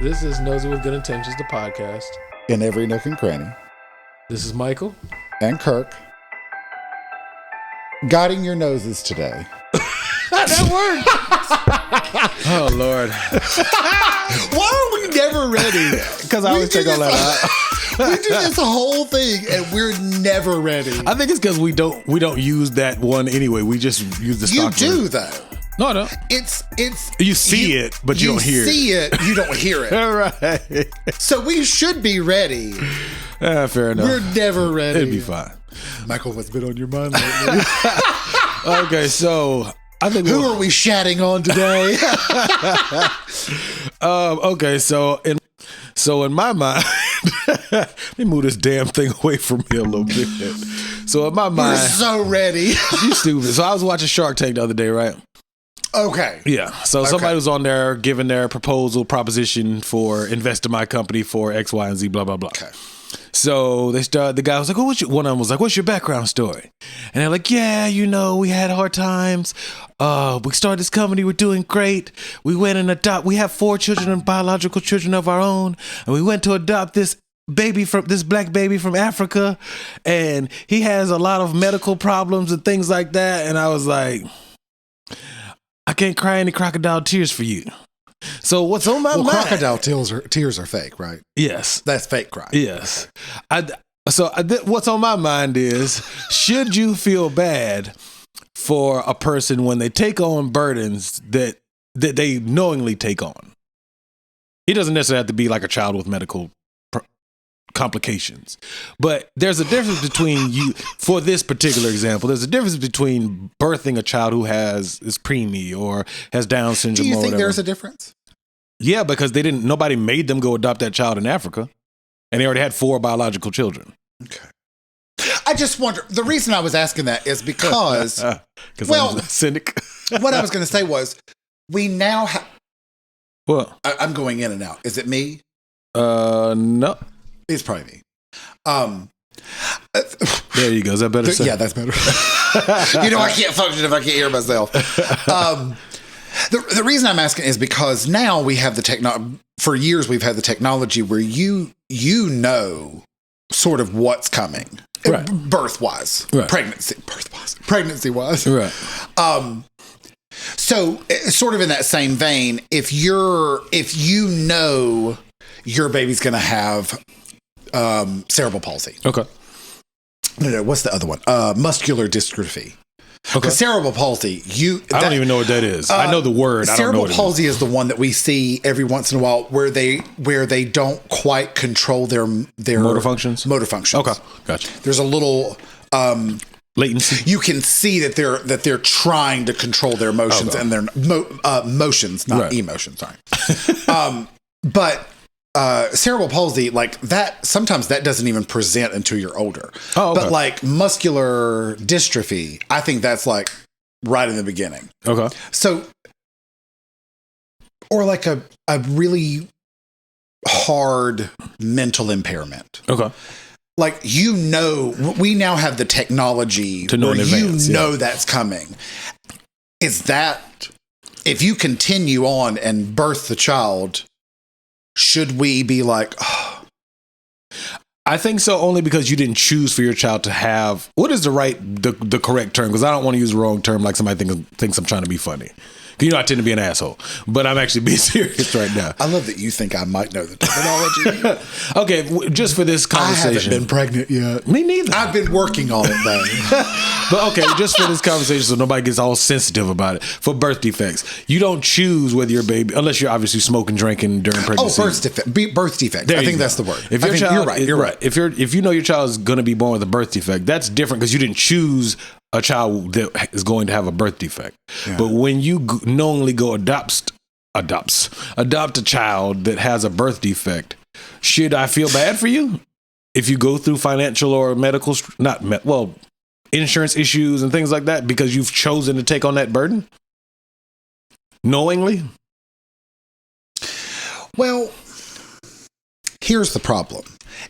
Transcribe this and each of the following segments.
This is Nosey with Good Intentions, the podcast. In every nook and cranny. This is Michael. And Kirk. Guiding your noses today. That worked. Oh, Lord. Why are we never ready? Because I always take all that out. We do this whole thing and we're never ready. I think it's because we don't use that one anyway. We just use the stock. You do, though. No, no. It's you see it, but you don't hear it. You see it, you don't hear it. All right. So we should be ready. Fair enough. We're never ready. It'd be fine. Michael, what's been on your mind lately? Okay, so I think who are we chatting on today? Okay, so in my mind, let me move this damn thing away from me a little bit. So in my mind, we're so ready. You stupid. So I was watching Shark Tank the other day, right? Okay. Yeah. So somebody was on there giving their proposition for invest in my company for X, Y, and Z, blah, blah, blah. Okay. So the guy was like, one of them was like, what's your background story? And they're like, yeah, we had hard times. We started this company. We're doing great. We went and we have 4 children and biological children of our own. And we went to adopt this black baby from Africa. And he has a lot of medical problems and things like that. And I was like, I can't cry any crocodile tears for you. So what's on my mind? Crocodile tears are fake, right? Yes. That's fake cry. Yes. What's on my mind is, should you feel bad for a person when they take on burdens that they knowingly take on? He doesn't necessarily have to be like a child with medical complications, but there's a difference between for this particular example, there's a difference between birthing a child who is preemie or has Down syndrome. Do you think whatever. there's a difference? Yeah, because nobody made them go adopt that child in Africa, and they already had 4 biological children. Okay. I just wonder, the reason I was asking that is because I'm a cynic. What I was going to say was, we now have, Well, I'm going in and out. Is it me? No. It's probably me. There you go. Is that better? Yeah, that's better. I can't function if I can't hear myself. The reason I'm asking is because now we have the technology. For years, we've had the technology where you know sort of what's coming, right? Birth-wise, right. Pregnancy-wise, right? So sort of in that same vein, if you know your baby's going to have cerebral palsy. Okay. No, what's the other one? Muscular dystrophy. Okay. Because cerebral palsy, I don't even know what that is. I know the word. I don't know cerebral what it palsy is the one that we see every once in a while where they don't quite control their motor functions. Okay, gotcha. There's a little latency. You can see that they're trying to control their emotions and their motions, not right. Emotions. Sorry. But cerebral palsy, like that, sometimes that doesn't even present until you're older. Oh, okay. But like muscular dystrophy, I think that's like right in the beginning. Okay. So, or like a really hard mental impairment. Okay. Like, we now have the technology to know in advance, know that's coming. Is that, if you continue on and birth the child, should we be like, oh. I think so, only because you didn't choose for your child to have, what is the correct term? Because I don't want to use the wrong term like somebody thinks I'm trying to be funny. I tend to be an asshole, but I'm actually being serious right now. I love that you think I might know the terminology. Okay, just for this conversation. I haven't been pregnant yet. Me neither. I've been working on it, though. But okay, just for this conversation, so nobody gets all sensitive about it. For birth defects, you don't choose whether your baby, unless you're obviously smoking, drinking during pregnancy. Oh, birth defect. I think that's the word. If you're right. If you know your child is going to be born with a birth defect, that's different because you didn't choose a child that is going to have a birth defect. Yeah. But when you knowingly go adopt a child that has a birth defect, should I feel bad for you if you go through financial or medical, insurance issues and things like that because you've chosen to take on that burden knowingly? Well, here's the problem.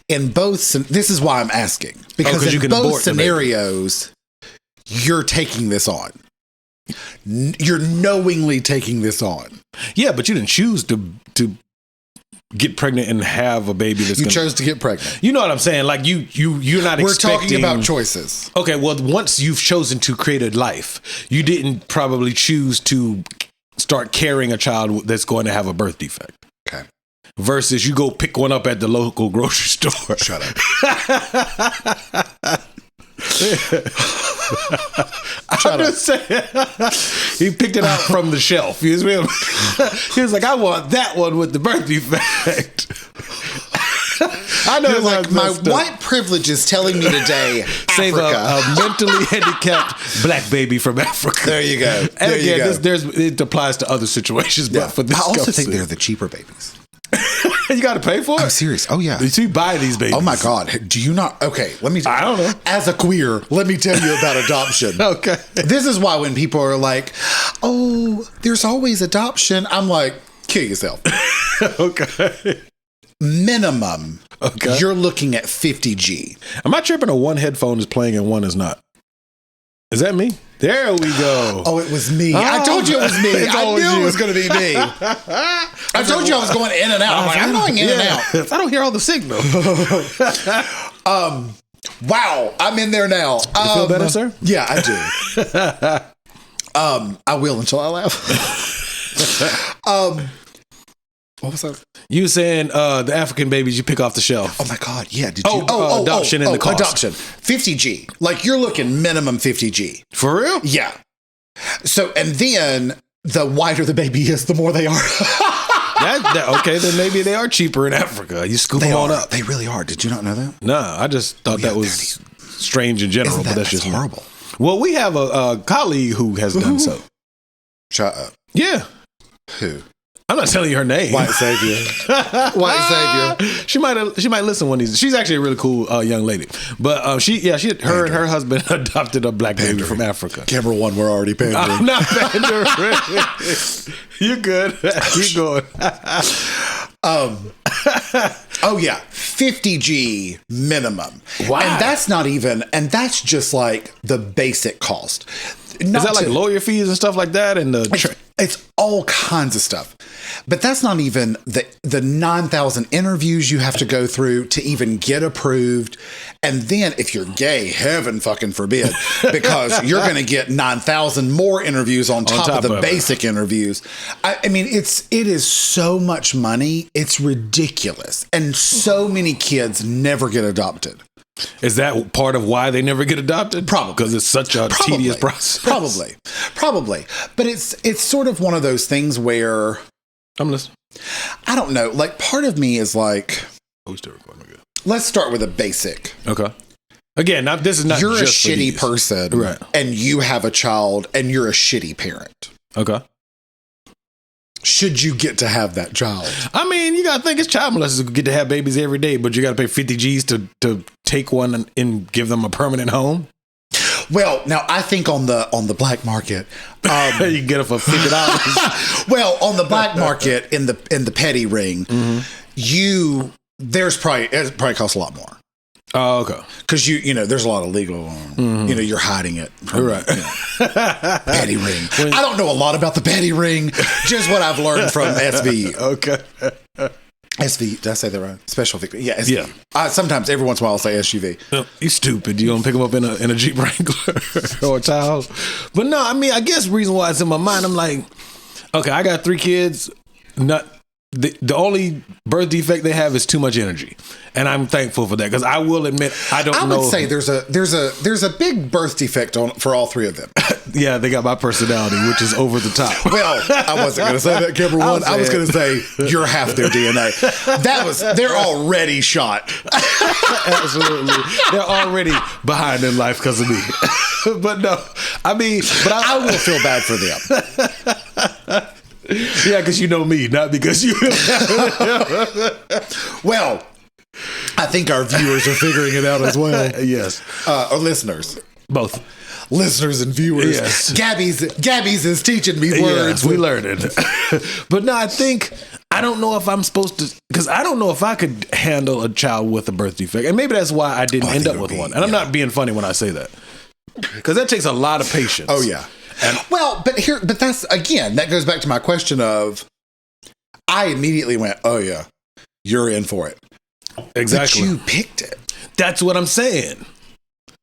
This is why I'm asking, because in both scenarios, you're taking this on. You're knowingly taking this on. Yeah, but you didn't choose to get pregnant and have a baby that's you chose to get pregnant. You know what I'm saying? Like you're not We're expecting. talking about choices. Okay, well, once you've chosen to create a life, you didn't probably choose to start carrying a child that's going to have a birth defect. Okay. Versus you go pick one up at the local grocery store. Shut up. I'm just saying. He picked it out from the shelf. He was like, I want that one with the birth defect. I know. You're like, my white privilege is telling me today, save Africa. a mentally handicapped black baby from Africa. There you go. And again, it applies to other situations, but for this, I also think they're the cheaper babies. You got to pay for it? I'm serious. Oh, yeah. You buy these babies. Oh, my God. Do you not? Okay, let me. I don't know. As a queer, let me tell you about adoption. Okay. This is why when people are like, oh, there's always adoption, I'm like, kill yourself. Okay. Minimum. Okay. You're looking at 50G. Am I tripping or one headphone is playing and one is not? Is that me? There we go. Oh, it was me. I told you it was me. I knew it was going to be me. I told you I was going in and out. I'm going in and out. I don't hear all the signal. Wow. I'm in there now. You feel better, sir? Yeah, I do. I will until I laugh. What was that? You saying the African babies you pick off the shelf? Oh my God! Yeah, did you? Adoption and the cost. Adoption, 50G. Like you're looking minimum 50G. For real? Yeah. So and then the whiter the baby is, the more they are. Okay, then maybe they are cheaper in Africa. You scoop them on up. They really are. Did you not know that? No, I just thought that was strange in general. But that's just horrible. Well, we have a colleague who has done so. Shut up. Yeah. Who? I'm not telling you her name. White savior. White savior. She might listen when she's actually a really cool young lady. But her and her husband adopted a black baby from Africa. Camera one, we're already pandering. I'm not pandering. You're good. Keep going. Oh yeah, 50G minimum. Wow. And that's just like the basic cost. Is that like lawyer fees and stuff like that? And it's all kinds of stuff. But that's not even the 9,000 interviews you have to go through to even get approved. And then if you're gay, heaven fucking forbid, because you're going to get 9,000 more interviews on top of the basic interviews. I mean, it is so much money. It's ridiculous. And so many kids never get adopted. Is that part of why they never get adopted? Probably. Because it's such a tedious process. Probably. But it's sort of one of those things where I'm listening. I don't know. Like part of me is like, we still recording. Good. Let's start with a basic. Okay. Again, this is not. You're just a shitty person, right? And you have a child, and you're a shitty parent. Okay. Should you get to have that child? I mean, you gotta think it's child molesters who get to have babies every day, but you gotta pay 50 G's to take one and give them a permanent home. Well, now I think on the black market, you can get it for $50. Well, on the black market in the petty ring, mm-hmm. it probably costs a lot more. Oh, okay. Because there's a lot of legal, mm-hmm. You're hiding it. Right. Petty ring. I don't know a lot about the petty ring, just what I've learned from SVU. Okay. SVU, did I say that right? Special victim. Yeah, SVU. Yeah. Sometimes, every once in a while, I'll say SUV. No, you stupid. You gonna pick them up in a Jeep Wrangler or a Tahoe? But no, I mean, I guess the reason why it's in my mind, I'm like, okay, I got 3 kids. The only birth defect they have is too much energy, and I'm thankful for that because I will admit I would say there's a big birth defect for all 3 of them. Yeah, they got my personality, which is over the top. Well, I wasn't going to say that, camera one. I was going to say you're half their DNA. They're already shot. Absolutely, they're already behind in life because of me. But no, I mean, I will feel bad for them. Yeah, because you know me, not because you. Well, I think our viewers are figuring it out as well. Yes. Or listeners. Both. Listeners and viewers. Yes. Gabby's is teaching me words. Yes, we learned it. But no, I don't know if I'm supposed to, because I don't know if I could handle a child with a birth defect. And maybe that's why I didn't end up with one. And I'm not being funny when I say that. Because that takes a lot of patience. Oh, yeah. But that's, again, that goes back to my question of, I immediately went, oh, yeah. you're in for it. Exactly. But you picked it. That's what I'm saying.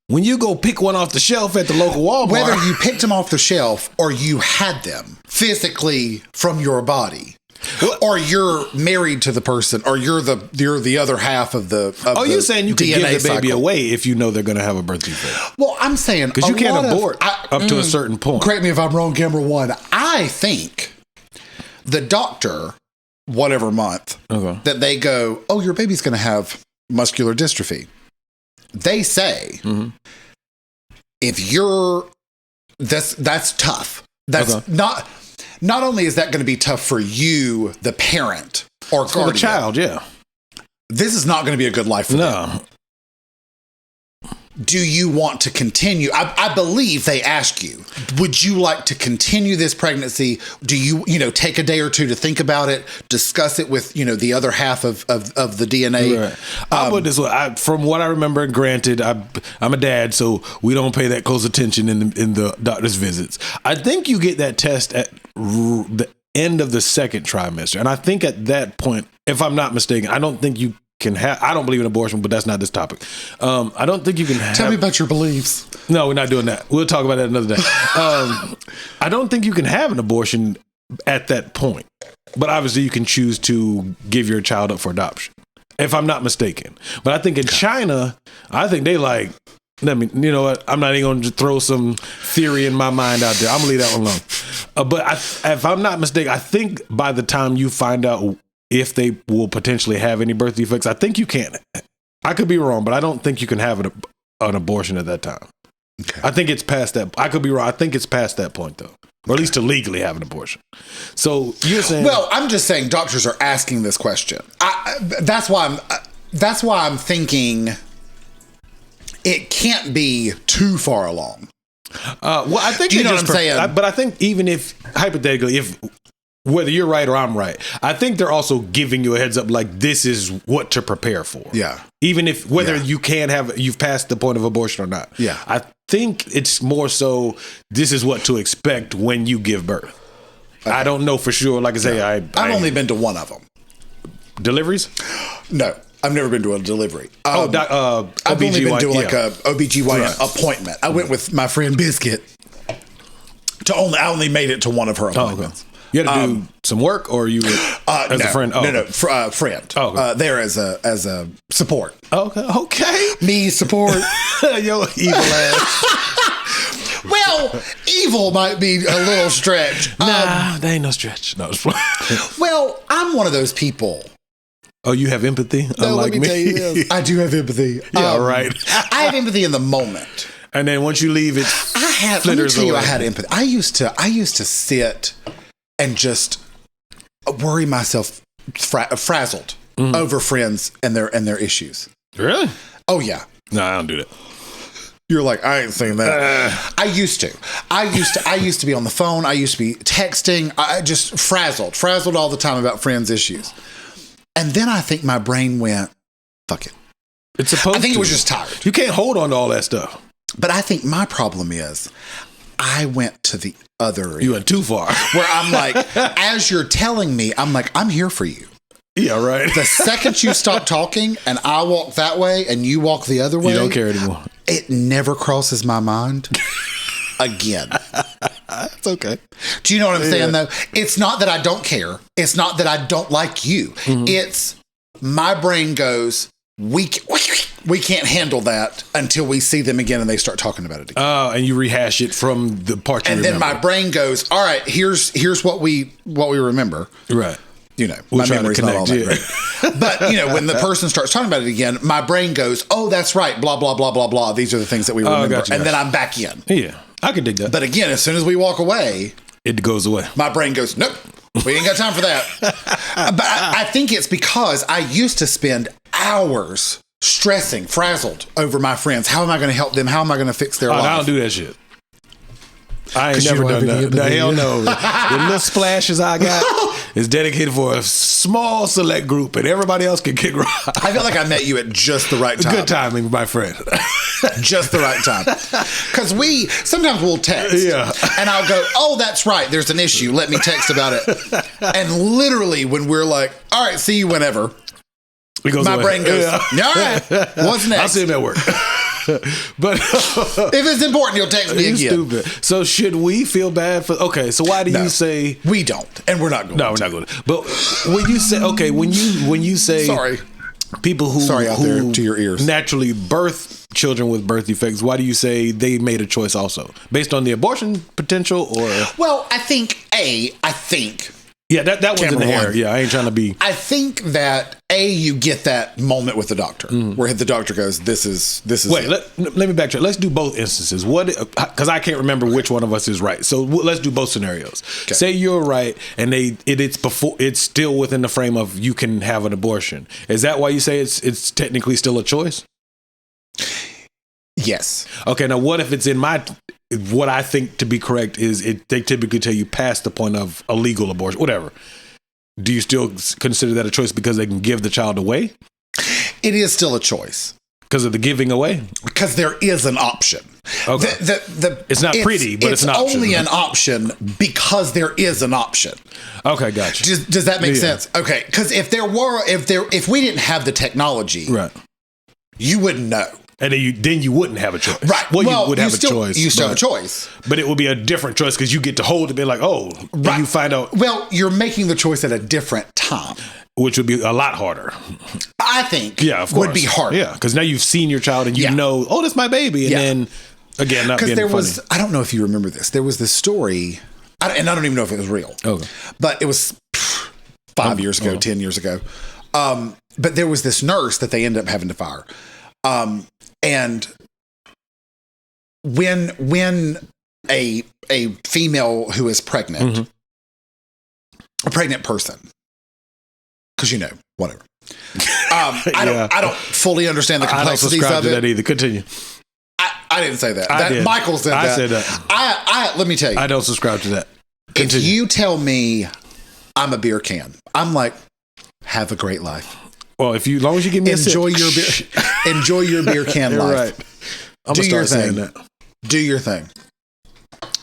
When you go pick one off the shelf at the local Walmart, whether you picked them off the shelf or you had them physically from your body, or you're married to the person, or you're the other half of the. You're saying you can DNA give the baby cycle away if you know they're going to have a birth defect? Well, I'm saying because you can't abort up to a certain point. Correct me if I'm wrong, camera one. I think the doctor, whatever month, that they go, oh, your baby's going to have muscular dystrophy. They say, if you're, that's tough. That's not only is that going to be tough for you, the parent or guardian, for the child, yeah. This is not going to be a good life for them. Do you want to continue? I believe they ask you, would you like to continue this pregnancy? Do you take a day or two to think about it, discuss it with, the other half of the DNA? Right. I'll put it this way. From what I remember, granted, I'm a dad, so we don't pay that close attention in the doctor's visits. I think you get that test at the end of the second trimester. And I think at that point, if I'm not mistaken, I don't think you can have. I don't believe in abortion, but that's not this topic. I don't think you can have. Tell me about your beliefs. No, we're not doing that. We'll talk about that another day. I don't think you can have an abortion at that point, but obviously you can choose to give your child up for adoption, if I'm not mistaken. But I think in China, I think they like. You know what? I'm not even going to throw some theory in my mind out there. I'm gonna leave that one alone. But if I'm not mistaken, I think by the time you find out if they will potentially have any birth defects, I think you can. I could be wrong, but I don't think you can have an abortion at that time. Okay. I think it's past that. I could be wrong. I think it's past that point, though, or at least to legally have an abortion. So you're saying? Well, I'm just saying doctors are asking this question. That's why I'm thinking it can't be too far along. Well, I think do you know what I'm saying? But I think even if hypothetically, if whether you're right or I'm right, I think they're also giving you a heads up, like this is what to prepare for. Yeah. Even if whether you can have, you've passed the point of abortion or not. Yeah. I think it's more so this is what to expect when you give birth. Okay. I don't know for sure. Like I say, I've only been to one of them. Deliveries? No, I've never been to a delivery. I've only been to like a OBGYN appointment. I went with my friend Biscuit. I only made it to one of her appointments. Okay. You had to do some work, or you were as a friend? Friend. Oh, okay. There as a support. Okay. Me support. Yo, evil ass. Well, evil might be a little stretch. Nah, that ain't no stretch. No. Well, I'm one of those people. Oh, you have empathy? No, let me tell you this. I do have empathy. Yeah, right. I have empathy in the moment. And then once you leave, it let me tell you, I had empathy. I used to sit and just worry myself frazzled over friends and their issues. Really? Oh yeah. No, I don't do that. You're like, I ain't saying that. I used to be on the phone. I used to be texting. I just frazzled all the time about friends' issues. And then I think my brain went, fuck it. It's supposed. I think it was just tired. You can't hold on to all that stuff. But I think my problem is I went to the other end. You went too far. Where I'm like, as you're telling me, I'm like, I'm here for you. Yeah, right. The second you stop talking and I walk that way and you walk the other way. You don't care anymore. It never crosses my mind again. That's okay. Do you know what I'm saying, though? It's not that I don't care. It's not that I don't like you. Mm-hmm. It's my brain goes, we can't handle that until we see them again and they start talking about it again. Oh, and you rehash it from the part you remember. And then my brain goes, all right, here's what we remember. Right. You know, my memory's not all that great. But, you know, when the person starts talking about it again, my brain goes, oh, that's right, blah, blah, blah, blah, blah. These are the things that we remember. Gotcha. Then I'm back in. Yeah, I can dig that. But again, as soon as we walk away, it goes away. My brain goes, nope, we ain't got time for that. But I think it's because I used to spend hours stressing, frazzled over my friends. How am I going to help them? How am I going to fix their life? I don't do that shit. I ain't never done that. The hell no. The little splashes I got is dedicated for a small select group, and everybody else can kick rock. I feel like I met you at just the right time. Good timing, my friend. Just the right time. Because sometimes we'll text. Yeah. And I'll go, oh, that's right. There's an issue. Let me text about it. And literally when we're like, all right, see you whenever. My brain goes, all right, what's next? I'll see him at work. But if it's important, you'll text me again. Stupid. So should we feel bad for? Okay, so why do you say we don't, and we're not going? No, we're not going to. But when you say when you say sorry, people who out there to your ears naturally birth children with birth defects, why do you say they made a choice also based on the abortion potential? Or well, I think yeah, that was in the air. Yeah, I ain't trying to be. I think that you get that moment with the doctor where the doctor goes, "This is." Wait, let me backtrack. Let's do both instances. What? Because I can't remember which one of us is right. So let's do both scenarios. Okay. Say you're right, and it's still within the frame of you can have an abortion. Is that why you say it's technically still a choice? Yes. Okay. Now, what if it's in what I think to be correct is they typically tell you past the point of a legal abortion, whatever. Do you still consider that a choice because they can give the child away? It is still a choice. Because of the giving away? Because there is an option. Okay. It's not pretty, but it's an option. It's only an option because there is an option. Okay, gotcha. Does that make sense? Okay, because if we didn't have the technology, right, you wouldn't know. And then you wouldn't have a choice. Right. Well, you would have a choice. You still have a choice. But it would be a different choice because you get to hold it and be like, oh, right. You find out. Well, you're making the choice at a different time. Which would be a lot harder. I think. Yeah, of course. Would be harder. Yeah, because now you've seen your child and you know, oh, that's my baby. And then, again, not being funny. Because I don't know if you remember this. There was this story, and I don't even know if it was real. Okay. But it was 5 years ago, 10 years ago. But there was this nurse that they ended up having to fire. And when a female who is pregnant, a pregnant person, because whatever. I don't fully understand the complexities I don't subscribe of to it. that either. Continue. I didn't say that. Michael said that. I said that. Let me tell you. I don't subscribe to that. Continue. If you tell me I'm a beer can, I'm like, have a great life. Well, as long as you give me enjoy your beer can life. Right. I'm gonna start saying that. Do your thing.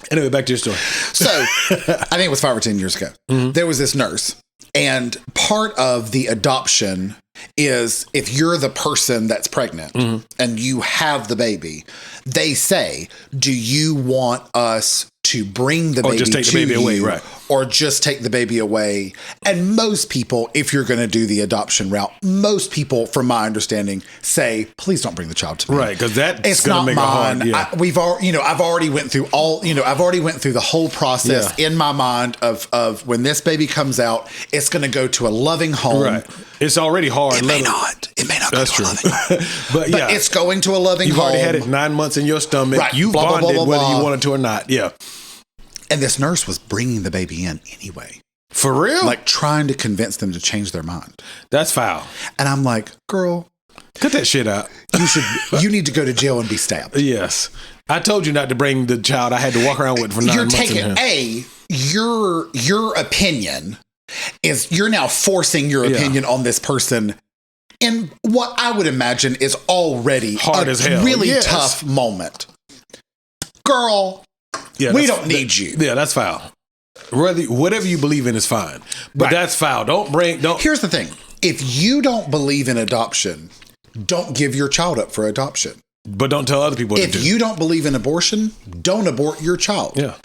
Anyway, back to your story. So, I think it was 5 or 10 years ago. There was this nurse, and part of the adoption is if you're the person that's pregnant and you have the baby, they say, "Do you want us to bring the baby just take to the baby you, away, right? Or just take the baby away?" And most people, if you're going to do the adoption route, most people, from my understanding, say, "Please don't bring the child to me." Right, because it's not mine. I've already went through the whole process in my mind of when this baby comes out, it's going to go to a loving home. Right. It's already hard. It may not go to a loving home. but it's going to a loving home. You've already had it 9 months in your stomach. Right. You bonded whether you wanted to or not. Yeah. And this nurse was bringing the baby in anyway. For real? Like trying to convince them to change their mind. That's foul. And I'm like, girl, cut that shit out. You need to go to jail and be stabbed. Yes. I told you not to bring the child I had to walk around with for 9 months. You're taking your opinion is you're now forcing your opinion on this person in what I would imagine is already hard as hell. Really tough moment. Girl, we don't need you. Yeah, that's foul. Whatever you believe in is fine. But that's foul. Don't. Here's the thing. If you don't believe in adoption, don't give your child up for adoption. But don't tell other people. If you don't believe in abortion, don't abort your child. Yeah.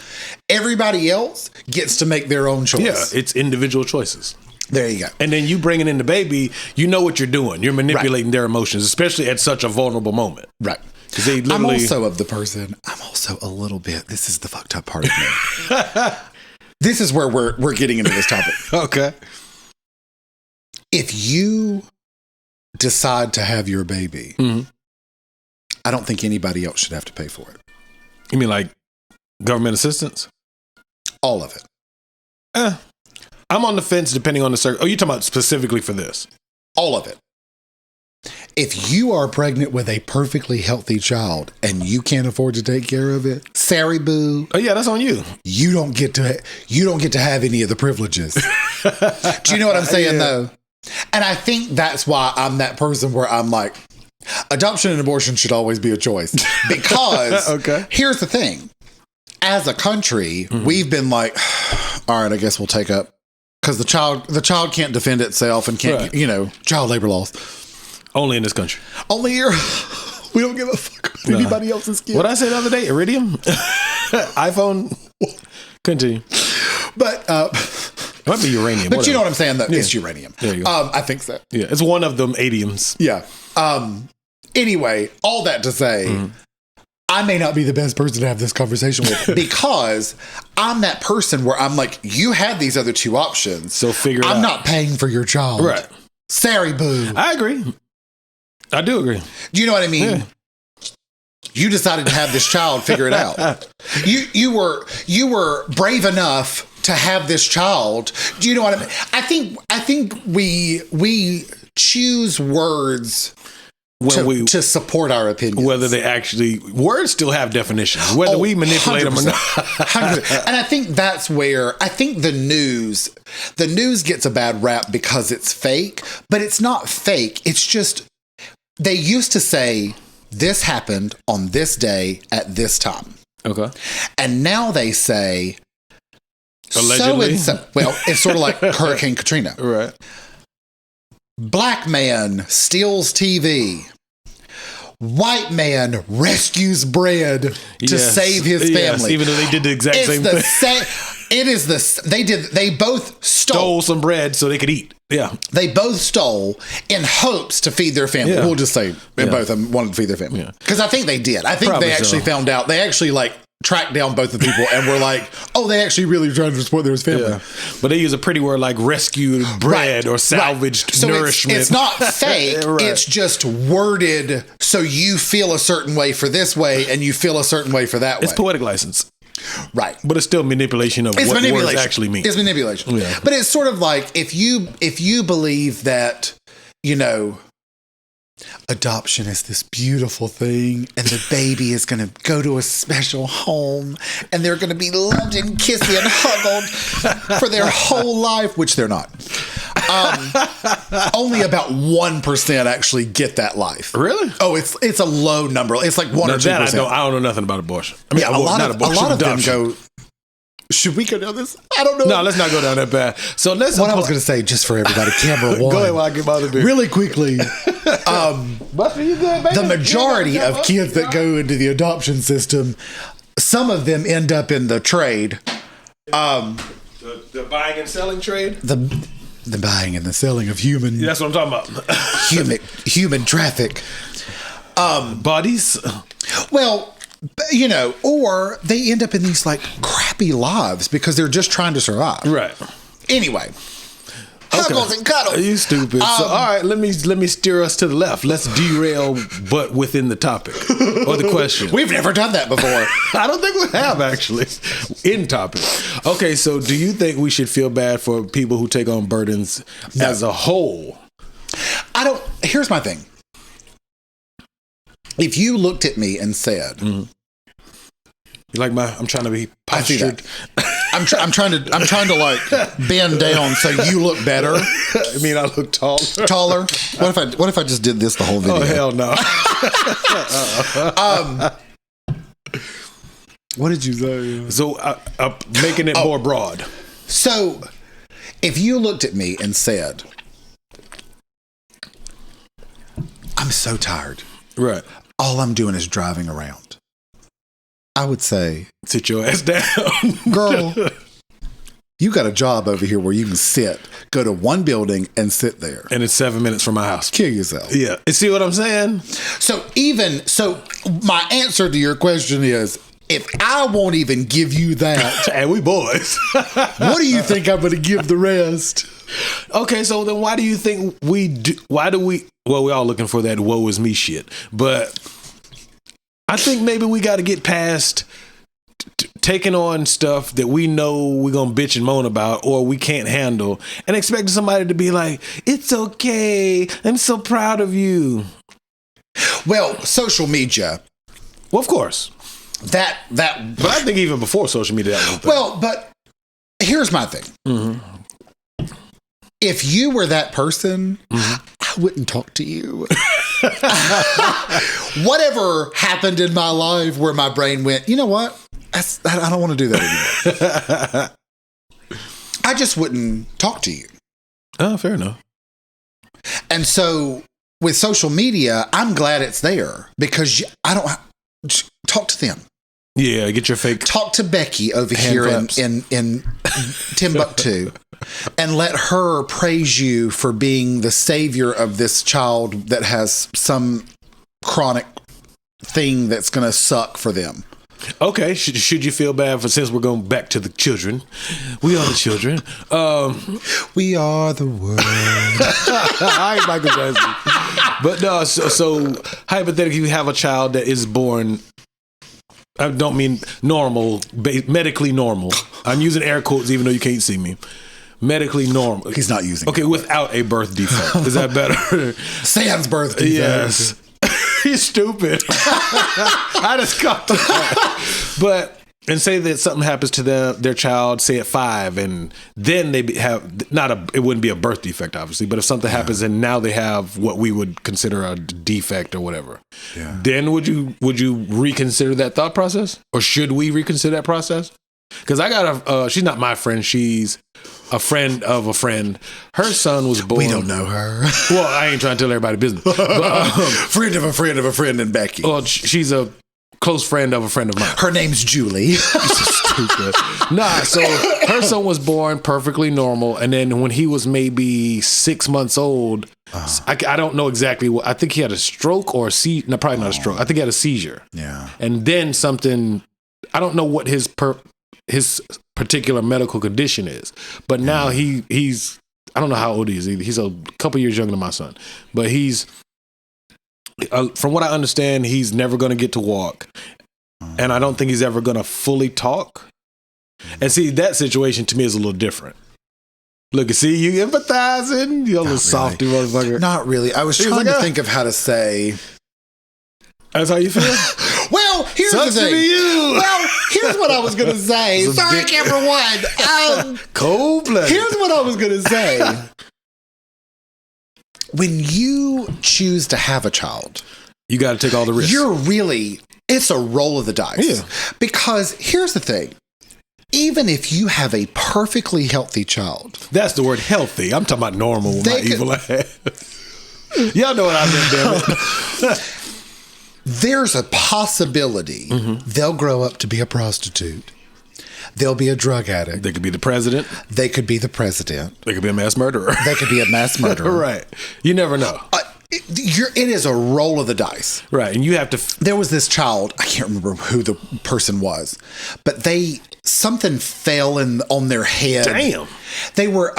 Everybody else gets to make their own choice. Yeah, it's individual choices. There you go. And then you bringing in the baby, you know what you're doing. You're manipulating their emotions, especially at such a vulnerable moment. Right. I'm also of the person. I'm also a little bit. This is the fucked up part of me. This is where we're getting into this topic. Okay. If you decide to have your baby, I don't think anybody else should have to pay for it. You mean like government assistance? All of it. I'm on the fence depending on the circle. Oh, you're talking about specifically for this? All of it. If you are pregnant with a perfectly healthy child and you can't afford to take care of it, sorry, boo. Oh yeah, that's on you. You don't get to have any of the privileges. Do you know what I'm saying though? And I think that's why I'm that person where I'm like, adoption and abortion should always be a choice. Because here's the thing. As a country, we've been like, all right, I guess we'll take up. because the child can't defend itself and can't, child labor laws. Only in this country. Only here. We don't give a fuck what anybody else's kid. What I said the other day, iridium, iPhone. Continue. But it might be uranium. But whatever. You know what I'm saying? It's uranium. There you go. I think so. Yeah, it's one of them adiums. Yeah. Anyway, all that to say, I may not be the best person to have this conversation with because I'm that person where I'm like, you had these other two options. So figure it out. I'm not paying for your child. Right. Sorry, boo. I agree. I do agree. Do you know what I mean? Yeah. You decided to have this child figure it out. You were brave enough to have this child. Do you know what I mean? I think we choose words to support our opinions. Whether they actually, words still have definitions, whether we manipulate 100%. Them or not. 100%. And I think that's where, I think the news gets a bad rap because it's fake, but it's not fake. It's just, they used to say, this happened on this day at this time. Okay. And now they say, allegedly. Well, it's sort of like Hurricane Katrina. Right. Black man steals TV. White man rescues bread to save his family. Yes, even though they did the exact same thing. They both stole some bread so they could eat. Yeah. They both stole in hopes to feed their family. Yeah. We'll just say both of them wanted to feed their family. Because I think they did. I think they actually found out. They actually tracked down both the people and were like, oh, they actually really tried to support their family. Yeah. But they use a pretty word like rescued bread or salvaged nourishment. It's not fake. It's just worded so you feel a certain way for this way and you feel a certain way for that way. It's poetic license. Right. But it's still manipulation of what words actually mean. It's manipulation. Yeah. But it's sort of like if you believe that, adoption is this beautiful thing and the baby is going to go to a special home and they're going to be loved and kissed and huggled for their whole life, which they're not. Only about 1% actually get that life. Really? Oh, it's a low number. It's like 1 or 2%. I don't know nothing about abortion. I mean, a lot of them go. Should we go down this? I don't know. No, let's not go down that path. So let's. What I was going to say, just for everybody, camera one. Go ahead while I get my other beer. Really quickly. Buster, you good, baby? The majority of kids that go into the adoption system, some of them end up in the trade. The buying and selling trade. The buying and the selling of human. That's what I'm talking about. human traffic. Bodies. Well. Or they end up in these crappy lives because they're just trying to survive. Right. Anyway. Huggles and cuddles. You stupid. So, all right, let me steer us to the left. Let's derail, but within the topic or the question. We've never done that before. I don't think we have, actually. In topic. Okay, so do you think we should feel bad for people who take on burdens as a whole? Here's my thing. If you looked at me and said, you like I'm trying to be postured. I'm trying to bend down so you look better. I mean, I look taller. Taller. What if I just did this the whole video? Oh hell no. What did you say? So making it more broad. So if you looked at me and said, I'm so tired. Right. All I'm doing is driving around. I would say, sit your ass down. Girl, you got a job over here where you can go to one building and sit there. And it's 7 minutes from my house. Kill yourself. Yeah. You see what I'm saying? So my answer to your question is, if I won't even give you that. And we boys. What do you think I'm going to give the rest? Okay, so then why do you think well, we're all looking for that woe is me shit. But I think maybe we got to get past taking on stuff that we know we're going to bitch and moan about or we can't handle and expecting somebody to be like, it's okay. I'm so proud of you. Well, social media. Well, of course. But I think even before social media, that was a thing. Well, but here's my thing. Mm-hmm. If you were that person, I wouldn't talk to you. Whatever happened in my life where my brain went, you know what? I don't want to do that anymore. I just wouldn't talk to you. Oh, fair enough. And so with social media, I'm glad it's there because I don't talk to them. Yeah, get your fake. Talk to Becky over here in Timbuktu and let her praise you for being the savior of this child that has some chronic thing that's going to suck for them. Okay, should you feel bad for, since we're going back to the children? We are the children. We are the world. I ain't Michael Jackson. But no, so hypothetically, you have a child that is born, I don't mean normal, medically normal. I'm using air quotes even though you can't see me. Medically normal. He's not using Okay, without a birth defect. Is that better? Sam's birth defect. Yes. He's stupid. I just got that. But, and say that something happens to their child, say at 5, and then they have it wouldn't be a birth defect, obviously, but if something happens and now they have what we would consider a defect or whatever, then would you reconsider that thought process, or should we reconsider that process? Because I got she's not my friend, she's a friend of a friend. Her son was born. We don't know her. Well, I ain't trying to tell everybody business. But, friend of a friend of a friend and Becky. Well, she's a close friend of a friend of mine. Her name's Julie. Stupid. Nah, so her son was born perfectly normal, and then when he was maybe 6 months old, I don't know exactly what. I think he had a stroke or a seizure. No, probably not a stroke. I think he had a seizure. Yeah. And then something. I don't know what his particular medical condition is, but now he's. I don't know how old he is. He's a couple years younger than my son, but he's. From what I understand, he's never going to get to walk, and I don't think he's ever going to fully talk. And see, that situation to me is a little different. Look, see, you empathizing, you little softy motherfucker. Not really. I was trying to think of how to say. That's how you feel? Well, here's the thing. Well, here's what I was going to say. Sorry, camera one. Cold-blooded. Here's what I was going to say. When you choose to have a child, you got to take all the risks. It's a roll of the dice. Yeah. Because here's the thing. Even if you have a perfectly healthy child. That's the word healthy. I'm talking about normal, not evil ass. Y'all know what I meant, damn it. There's a possibility they'll grow up to be a prostitute. They'll be a drug addict. They could be the president. They could be the president. They could be a mass murderer. They could be a mass murderer. Right. You never know. It is a roll of the dice. Right. And you have to. There was this child. I can't remember who the person was, but something fell on their head. Damn. They were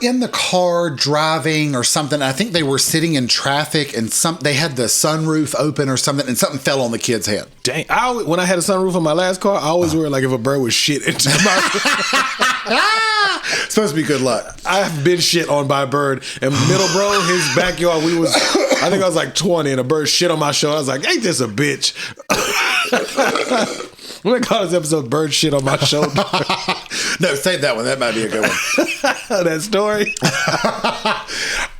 in the car driving or something. I think they were sitting in traffic and they had the sunroof open or something, and something fell on the kid's head. Dang. When I had a sunroof on my last car, I always worried like if a bird was shit into my supposed to be good luck. I've been shit on by a bird. In Middleborough, his backyard, I think I was like 20, and a bird shit on my shoulder. I was like, ain't this a bitch? We're going to call this episode Bird Shit on My Shoulder. No, save that one. That might be a good one. That story.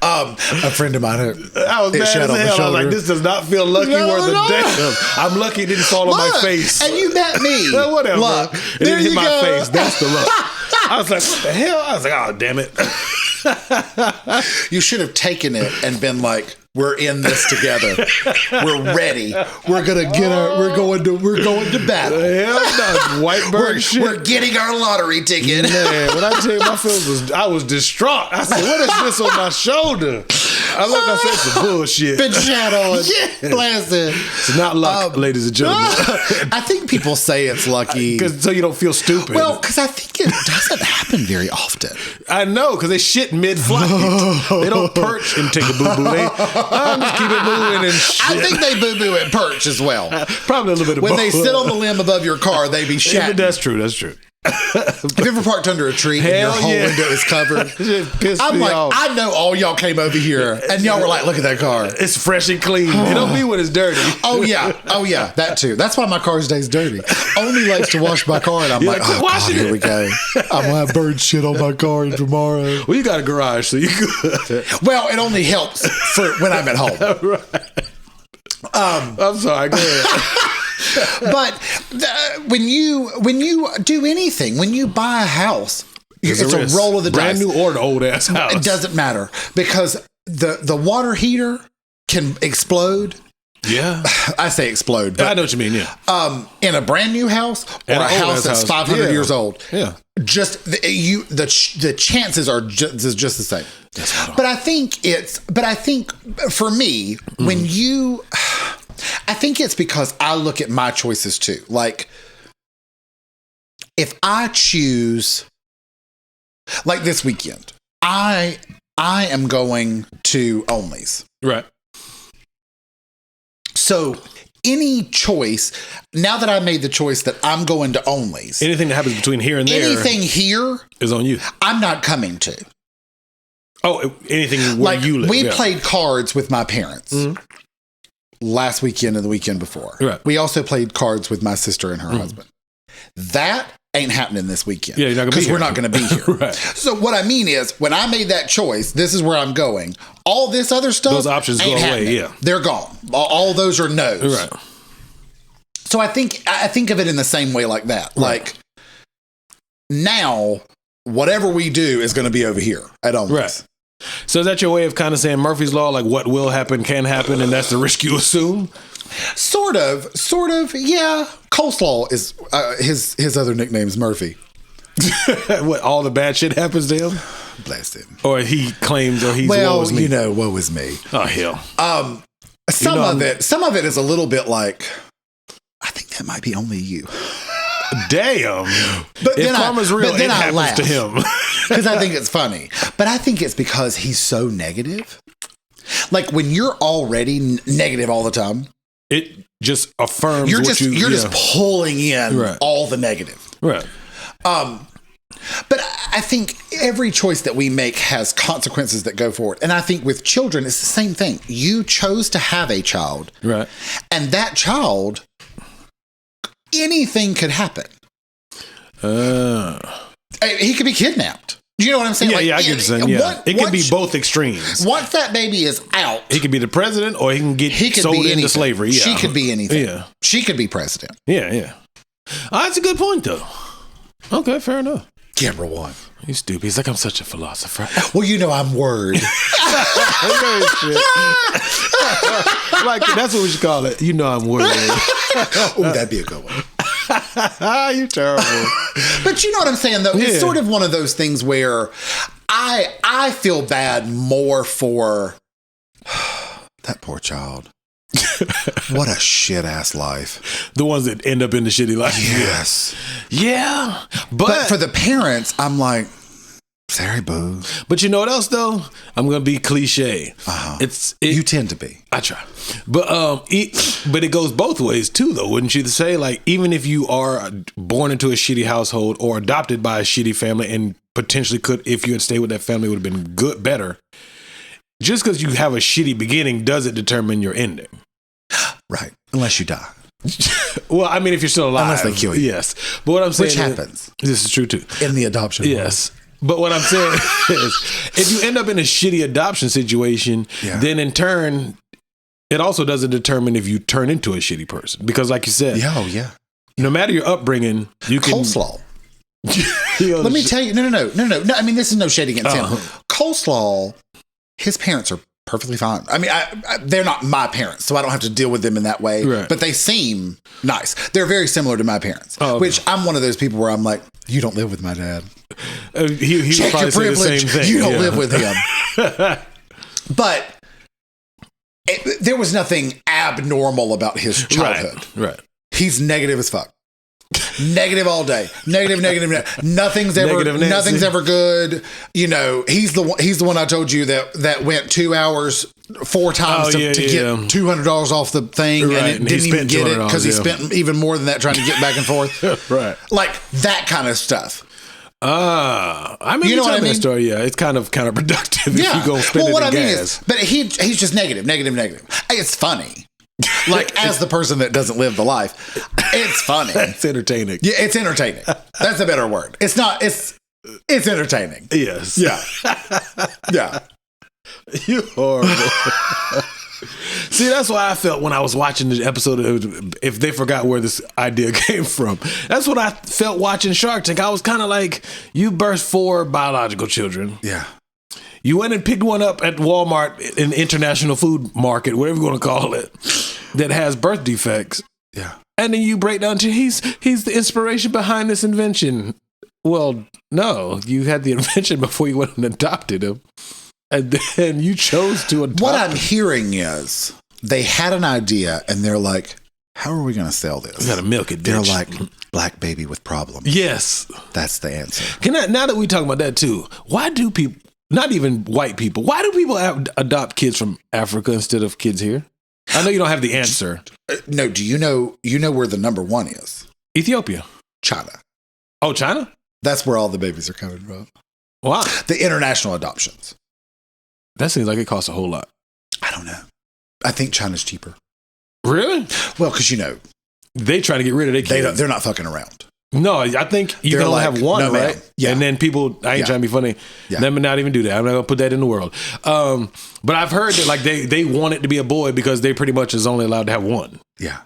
A friend of mine, I was mad as hell. I was like, this does not feel lucky worth a damn. I'm lucky it didn't fall on my face. And you met me. Whatever. Look, it didn't hit my face. That's the luck. I was like, what the hell? I was like, oh, damn it. You should have taken it and been like, we're in this together. We're ready. We're going to battle. Hell no, white bird shit. We're getting our lottery ticket. Man, when I tell you my feelings I was distraught. I said, what is this on my shoulder? I looked, I said some bullshit. Been shat on. Yeah. Blasted. It's not luck, ladies and gentlemen. I think people say it's lucky. So you don't feel stupid. Well, because I think it doesn't happen very often. I know, because they shit mid-flight. They don't perch and take a boo-boo. Just keep it moving and shit. I think they boo-boo and perch as well. Probably a little bit of when both. They sit on the limb above your car, they be shatting. That's true. Have you ever parked under a tree and your whole window is covered? I'm like, off. I know all y'all came over here and y'all were like, look at that car. It's fresh and clean. It don't be when it's dirty. Oh yeah, that too. That's why my car stays dirty. Only likes to wash my car, and I'm like, oh God, here we go. I'm gonna have bird shit on my car tomorrow. Well, you got a garage, so you good. Well, it only helps for when I'm at home. Right. I'm sorry. Go ahead. But when you do anything, when you buy a house, It's a roll of the dice. Brand new or the old ass house. It doesn't matter because the water heater can explode. Yeah. I say explode. But, I know what you mean, yeah. In a brand new house or a house that's 500 years old. Yeah. Just the chances are just the same. But I think for me, when I think it's because I look at my choices too. Like, if I choose, like this weekend, I am going to Only's. Right. So any choice, now that I made the choice that I'm going to Only's. Anything that happens between here and there. Anything here. Is on you. I'm not coming to. Oh, anything where you live. We played cards with my parents. Mm-hmm. Last weekend and the weekend before. Right. We also played cards with my sister and her husband. That ain't happening this weekend. Yeah, you're not gonna be here. Because we're not going to be here. Right. So what I mean is, when I made that choice, this is where I'm going. All this other stuff, those options go away. Yeah, they're gone. All those are no's. Right. So I think of it in the same way like that. Right. Like, now, whatever we do is going to be over here at Only's. Right. So is that your way of kind of saying Murphy's Law, like what will happen can happen, and that's the risk you assume? Sort of, yeah. Coleslaw is his other nickname is Murphy. What, all the bad shit happens to him? Bless him. Or he claims, or he's woe is me. Woe is me. Oh hell. Some of it is a little bit like, I think that might be only you. Damn. But if karma's real, it happens to him. Because I think it's funny. But I think it's because he's so negative. Like, when you're already negative all the time, it just affirms you're just pulling in all the negative. Right. But I think every choice that we make has consequences that go forward. And I think with children, it's the same thing. You chose to have a child. Right. And that child, anything could happen. He could be kidnapped. You know what I'm saying? Yeah, I get what you're saying. Yeah. It could be both extremes. Once that baby is out, he could be the president, or he can get sold into slavery. Yeah. She could be anything. Yeah. She could be president. Yeah. That's a good point, though. Okay, fair enough. Camera one. He's stupid. He's like, I'm such a philosopher. Well, I'm word. Like, that's what we should call it. I'm word. Oh, that'd be a good one. You're terrible. But you know what I'm saying, though? It's sort of one of those things where I feel bad more for that poor child. What a shit ass life. The ones that end up in the shitty life. Yes. Yeah. But for the parents, I'm like, sorry, boo. But you know what else, though? I'm going to be cliche. Uh-huh. You tend to be. I try. But it goes both ways, too, though, wouldn't you say? Like, even if you are born into a shitty household or adopted by a shitty family and potentially could, if you had stayed with that family, would have been better. Just because you have a shitty beginning doesn't determine your ending. Right. Unless you die. Well, I mean, if you're still alive. Unless they kill you. Yes. But what I'm saying Which happens. This is true, too. In the adoption Yes. But what I'm saying is, if you end up in a shitty adoption situation, then in turn, it also doesn't determine if you turn into a shitty person. Because like you said, no matter your upbringing, you can... Coleslaw. Let me tell you, no. I mean, this is no shade against him. Coleslaw, his parents are perfectly fine. I mean, they're not my parents, so I don't have to deal with them in that way. Right. But they seem nice. They're very similar to my parents, which I'm one of those people where I'm like, you don't live with my dad. He Check would your probably say privilege. the same thing. You don't live with him. But there was nothing abnormal about his childhood. Right. He's negative as fuck. Negative all day. Negative. Nothing's ever good. He's the one I told you that went 2 hours 4 times to get $200 off the thing, and it didn't even get it because he spent even more than that trying to get back and forth. Right. Like that kind of stuff. I mean, that story. Yeah, it's kind of counterproductive if you go spend it in gas. But he's just negative. It's funny. Like, as the person that doesn't live the life, it's funny. It's entertaining. Yeah, it's entertaining. That's a better word. It's not. It's entertaining. Yes. Yeah. Yeah. You horrible. See, that's why I felt when I was watching the episode of, if they forgot where this idea came from. That's what I felt watching Shark Tank. I was kind of like, you birthed 4 biological children. Yeah. You went and picked one up at Walmart in the International Food Market, whatever you want to call it, that has birth defects. Yeah. And then you break down to he's the inspiration behind this invention. Well, no, you had the invention before you went and adopted him. And then you chose to adopt What I'm hearing is they had an idea and they're like, how are we going to sell this? We got to milk it, bitch. They're like, black baby with problems. Yes. That's the answer. Now that we talk about that too, why do people, not even white people, why do people adopt kids from Africa instead of kids here? I know you don't have the answer. No, do you know where the number 1 is? Ethiopia. China. Oh, China? That's where all the babies are coming from. Wow. The international adoptions. That seems like it costs a whole lot. I don't know. I think China's cheaper. Really? Well, because, they try to get rid of their kids. They're not fucking around. No, I think you They're can only like, have one, no, right? ma'am. Yeah. And then people, I ain't trying to be funny. Yeah. Let me not even do that. I'm not going to put that in the world. But I've heard that like they want it to be a boy because they pretty much is only allowed to have one. Yeah.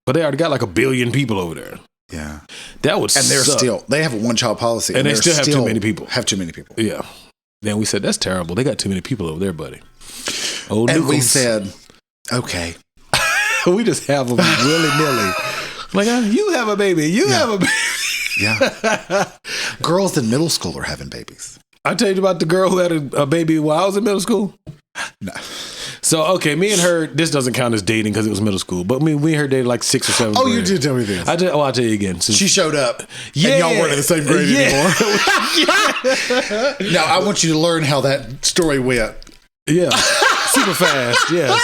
But they already got like 1 billion people over there. Yeah. That would And they're suck. they have a 1-child policy. And they still have too many people. Have too many people. Yeah. Then we said, that's terrible. They got too many people over there, buddy. Oh, and we said, okay. We just have them willy-nilly. Like, you have a baby. You have a baby. Yeah. Girls in middle school are having babies. I told you about the girl who had a baby while I was in middle school? No. So, okay, me and her, this doesn't count as dating because it was middle school, but me and her dated like 6th or 7th grade. Oh, you did tell me this. I'll tell you again. She showed up, Yeah. and y'all weren't in the same grade anymore. Now, I want you to learn how that story went. Yeah. Super fast, yes.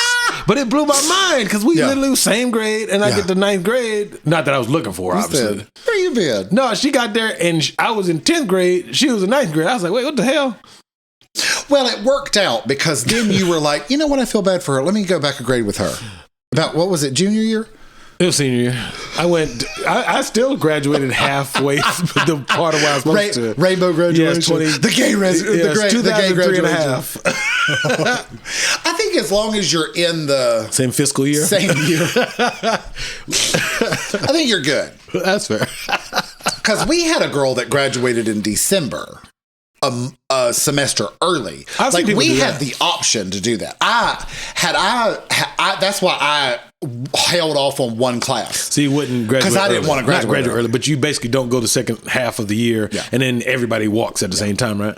But it blew my mind because we literally was same grade, and I get to 9th grade. Not that I was looking for her, obviously. Said, where you been? No, she got there, and I was in 10th grade. She was in 9th grade. I was like, wait, what the hell? Well, it worked out because then you were like, you know what? I feel bad for her. Let me go back a grade with her. About, what was it, junior year? It was senior year. I still graduated halfway the part of where I was supposed to. Rainbow graduation. Yes, the gay graduation. 2003.5. I think as long as you're in the Same fiscal year. same year, I think you're good. That's fair. Because we had a girl that graduated in December, a semester early. Like we had the option to do that. That's why I held off on one class. So you wouldn't graduate because I didn't want to graduate early, but you basically don't go the second half of the year, and then everybody walks at the same time, right?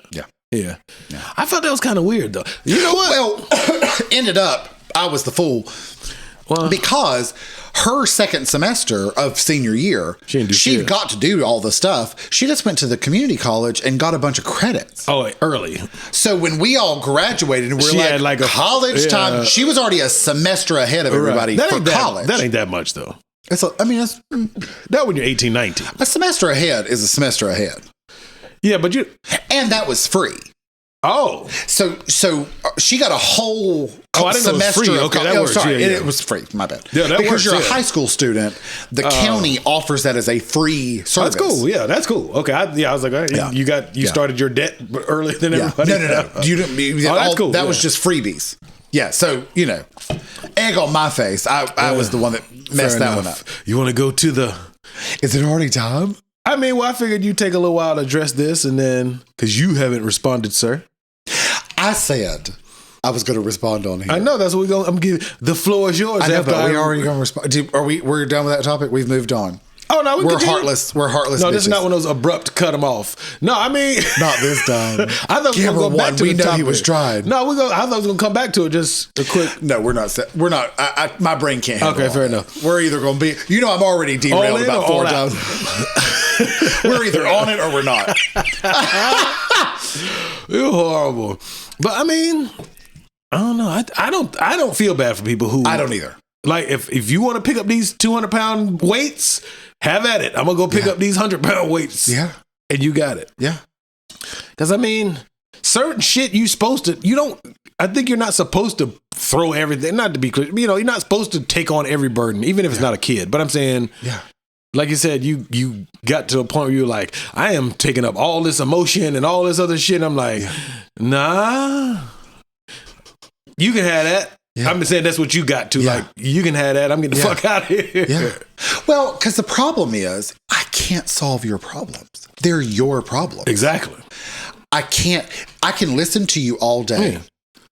Yeah. I thought that was kind of weird, though. You know what? Well, ended up I was the fool because her second semester of senior year, she got to do all the stuff. She just went to the community college and got a bunch of credits. Oh, early. So when we all graduated and we're like a college time, she was already a semester ahead of everybody for college. That ain't that much, though. It's that when you're 18, 19. A semester ahead is a semester ahead. Yeah, but and that was free. Oh, so she got a whole semester. It was free. Okay, that works. Sorry, yeah. It was free. My bad. Yeah, that because works, you're a high school student, the county offers that as a free service. That's cool. Yeah, that's cool. Okay, I was like, all right, you started your debt earlier than everybody. No. You didn't. That's cool. That was just freebies. Yeah. So egg on my face. I was the one that messed that one up. You want to go to the? Is it already time? I mean, well, I figured you'd take a little while to address this, and then because you haven't responded, sir. I said I was going to respond on here. I know that's what we're going. I'm giving the floor is yours. I know, but we already going to respond. We're done with that topic. We've moved on. Oh no, we're heartless. We're heartless. No, bitches. this is not one of those abrupt cut them off. No, I mean not this time. I thought we were going to go back to we the know topic. He was trying. No, I thought we was going to come back to it. Just a quick. No, we're not. We're not. My brain can't handle. Okay, fair enough. We're either going to be. I'm already derailed about 4 times. We're either on it or we're not. You're horrible. But I mean, I don't know. I don't feel bad for people who. I don't either. Like if you want to pick up these 200-pound weights, have at it. I'm gonna go pick up these 100-pound weights. Yeah, and you got it. Yeah, because I mean, certain shit you supposed to. You don't. I think you're not supposed to throw everything. Not to be clear, you're not supposed to take on every burden, even if it's not a kid. But I'm saying, like you said, you got to a point where you're like, I am taking up all this emotion and all this other shit. I'm like, nah, you can have that. Yeah. I'm just saying that's what you got to. Yeah. Like, you can have that. I'm getting the fuck out of here. Yeah. Well, because the problem is, I can't solve your problems. They're your problems. Exactly. I can listen to you all day. Yeah.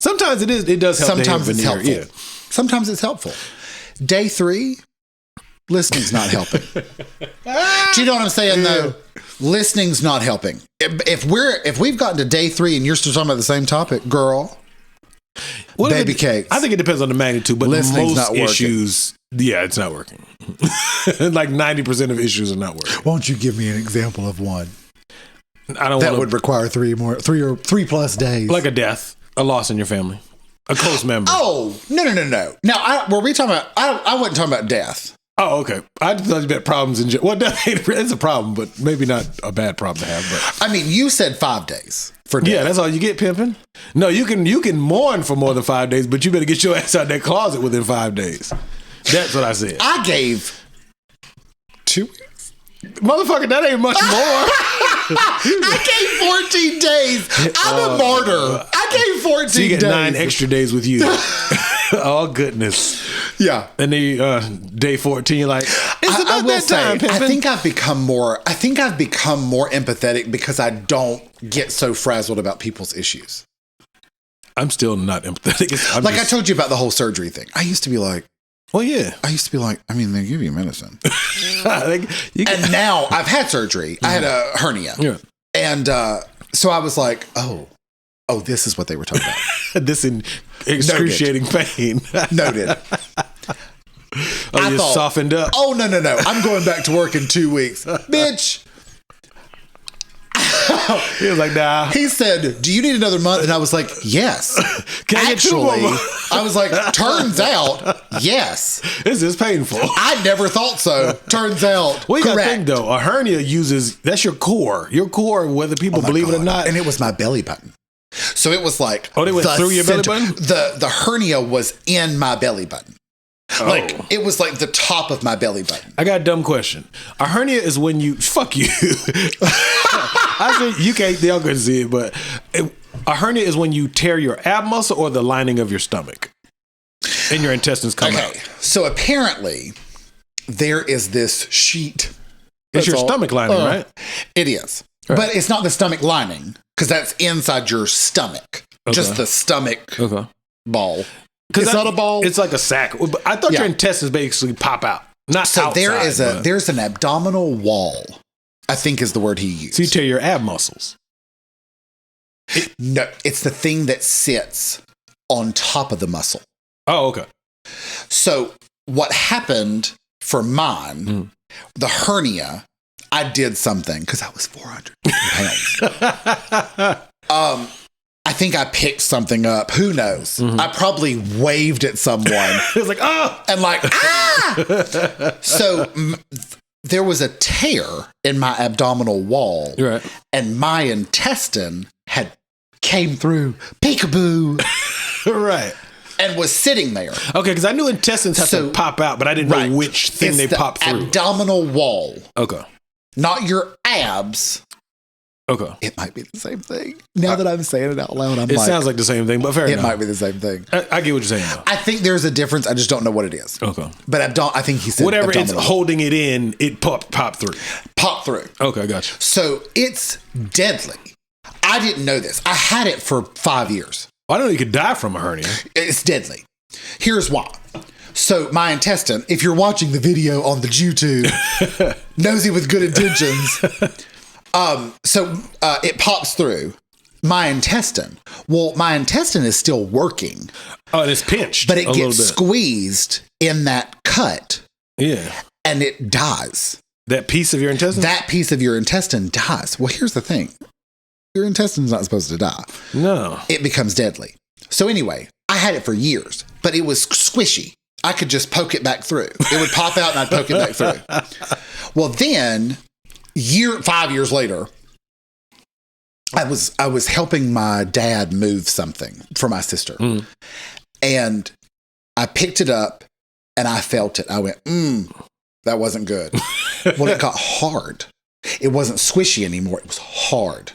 Sometimes it does help. Sometimes it's helpful. Yeah. Sometimes it's helpful. Day 3, listening's not helping. Do you know what I'm saying though? Listening's not helping. If we've gotten to day 3 and you're still talking about the same topic, girl, baby cakes. I think it depends on the magnitude, but Listening's most not working. issues, it's not working. Like 90% of issues are not working. Why don't you give me an example of one I don't that want would require 3 or 3 plus days? like a death, a loss in your family, a close member. Oh, no. Now, were we talking about, I wasn't talking about death. Oh, okay. I just thought you meant problems in general. Well, it's a problem, but maybe not a bad problem to have. But I mean, you said 5 days for death. yeah, that's all you get, pimping. No, you can mourn for more than 5 days, but you better get your ass out that closet within 5 days. That's what I said. I gave 2 weeks. Motherfucker, that ain't much more. I gave 14 days. I'm a martyr. I gave 14 So you get days. 9 extra days with you. Oh, goodness. Yeah. And then day 14, you're like, it's I about will that time, say, pimpin'. I think I've become more empathetic because I don't get so frazzled about people's issues. I'm still not empathetic. I told you about the whole surgery thing. I used to be like, well, yeah. I mean, they give you medicine. And now I've had surgery. I had a hernia. Yeah. And so I was like, oh, this is what they were talking about. This in excruciating pain. Noted. Oh, you softened up. Oh, no. I'm going back to work in 2 weeks. Bitch. He was like, nah. He said, do you need another month? And I was like, yes. Can I get 2 more Actually, months? I was like, turns out, yes. This is painful. I never thought so. Turns out, Well, you gotta correct. think though, a hernia that's your core. Your core, whether people believe it or not. And it was my belly button. So it was like, Oh, they went through your belly button? The hernia was in my belly button. Oh. Like, it was like the top of my belly button. I got a dumb question. A hernia is when you fuck you. I said you can't. Y'all couldn't see it, but a hernia is when you tear your ab muscle or the lining of your stomach, and your intestines come out. So apparently, there is this sheet. It's your stomach lining, right? It is, Right. but it's not the stomach lining because that's inside your stomach. Okay. Just the stomach ball. It's not a ball. It's like a sack. I thought your intestines basically pop out. Not So outside, there's an abdominal wall, I think is the word he used. So you tear your ab muscles. No, it's the thing that sits on top of the muscle. Oh, okay. So what happened for mine, the hernia, I did something because I was 400 pounds. I think I picked something up. Who knows? I probably waved at someone. It was like, oh, and like, ah! So there was a tear in my abdominal wall. right. And my intestine had came through, peekaboo, Right. and was sitting there. Okay, because I knew intestines have to pop out, but I didn't know which thing It's they the pop through. Abdominal wall, Okay. not your abs. Okay. It might be the same thing. Now that I'm saying it out loud, It sounds like the same thing, but fair it enough. might be the same thing. I get what you're saying, though. I think there's a difference. I just don't know what it is. Okay. But I think he said Whatever it's abdominal wall. holding it in, it pop through. Pop through. Okay, gotcha. So it's deadly. I didn't know this. I had it for 5 years. I know you could die from a hernia. It's deadly. Here's why. So my intestine, if you're watching the video on the YouTube, Nosey with good intentions, it pops through my intestine. Well, my intestine is still working. Oh, and it's pinched. But it a little gets bit. squeezed in that cut. Yeah. And it dies. That piece of your intestine? That piece of your intestine dies. Well, here's the thing. Your intestine's not supposed to die. No. It becomes deadly. So anyway, I had it for years, but it was squishy. I could just poke it back through. It would pop out and I'd poke it back through. Well, then 5 years later, I was helping my dad move something for my sister. And I picked it up and I felt it. I went, that wasn't good. Well, it got hard. It wasn't squishy anymore. It was hard.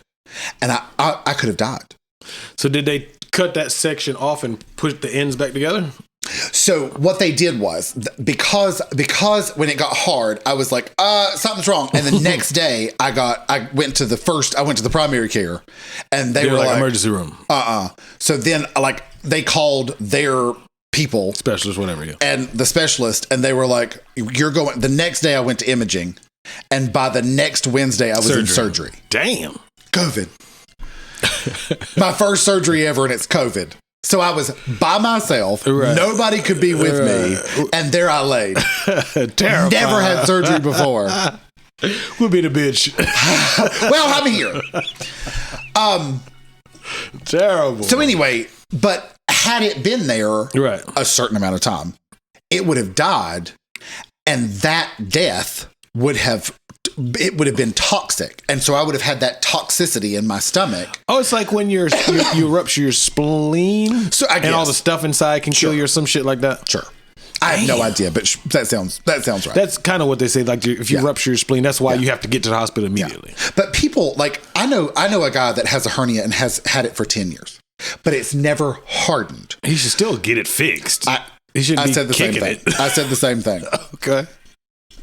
And I could have died. So did they cut that section off and put the ends back together? So what they did was because when it got hard, I was like, something's wrong. And the next day I went to the primary care, and they were like emergency room. So then they called their people, specialist, whatever. Yeah. And the specialist, and they were like, you're going. The next day I went to imaging, and by the next Wednesday I was in surgery. Damn. COVID. My first surgery ever, and it's COVID. So I was by myself. Right. Nobody could be with me. And there I laid. Terrible. Never had surgery before. We'll be the bitch. Well, I'm here. Terrible. So anyway, but had it been there a certain amount of time, it would have died. And that death would have been toxic, and so I would have had that toxicity in my stomach. Oh, it's like when you rupture your spleen, and all the stuff inside can kill you or some shit like that. Sure, I have no idea, but that sounds right. That's kind of what they say. Like if you rupture your spleen, that's why you have to get to the hospital immediately. Yeah. But people I know a guy that has a hernia and has had it for 10 years, but it's never hardened. He should still get it fixed. He shouldn't be kicking it. I said the same thing. Okay.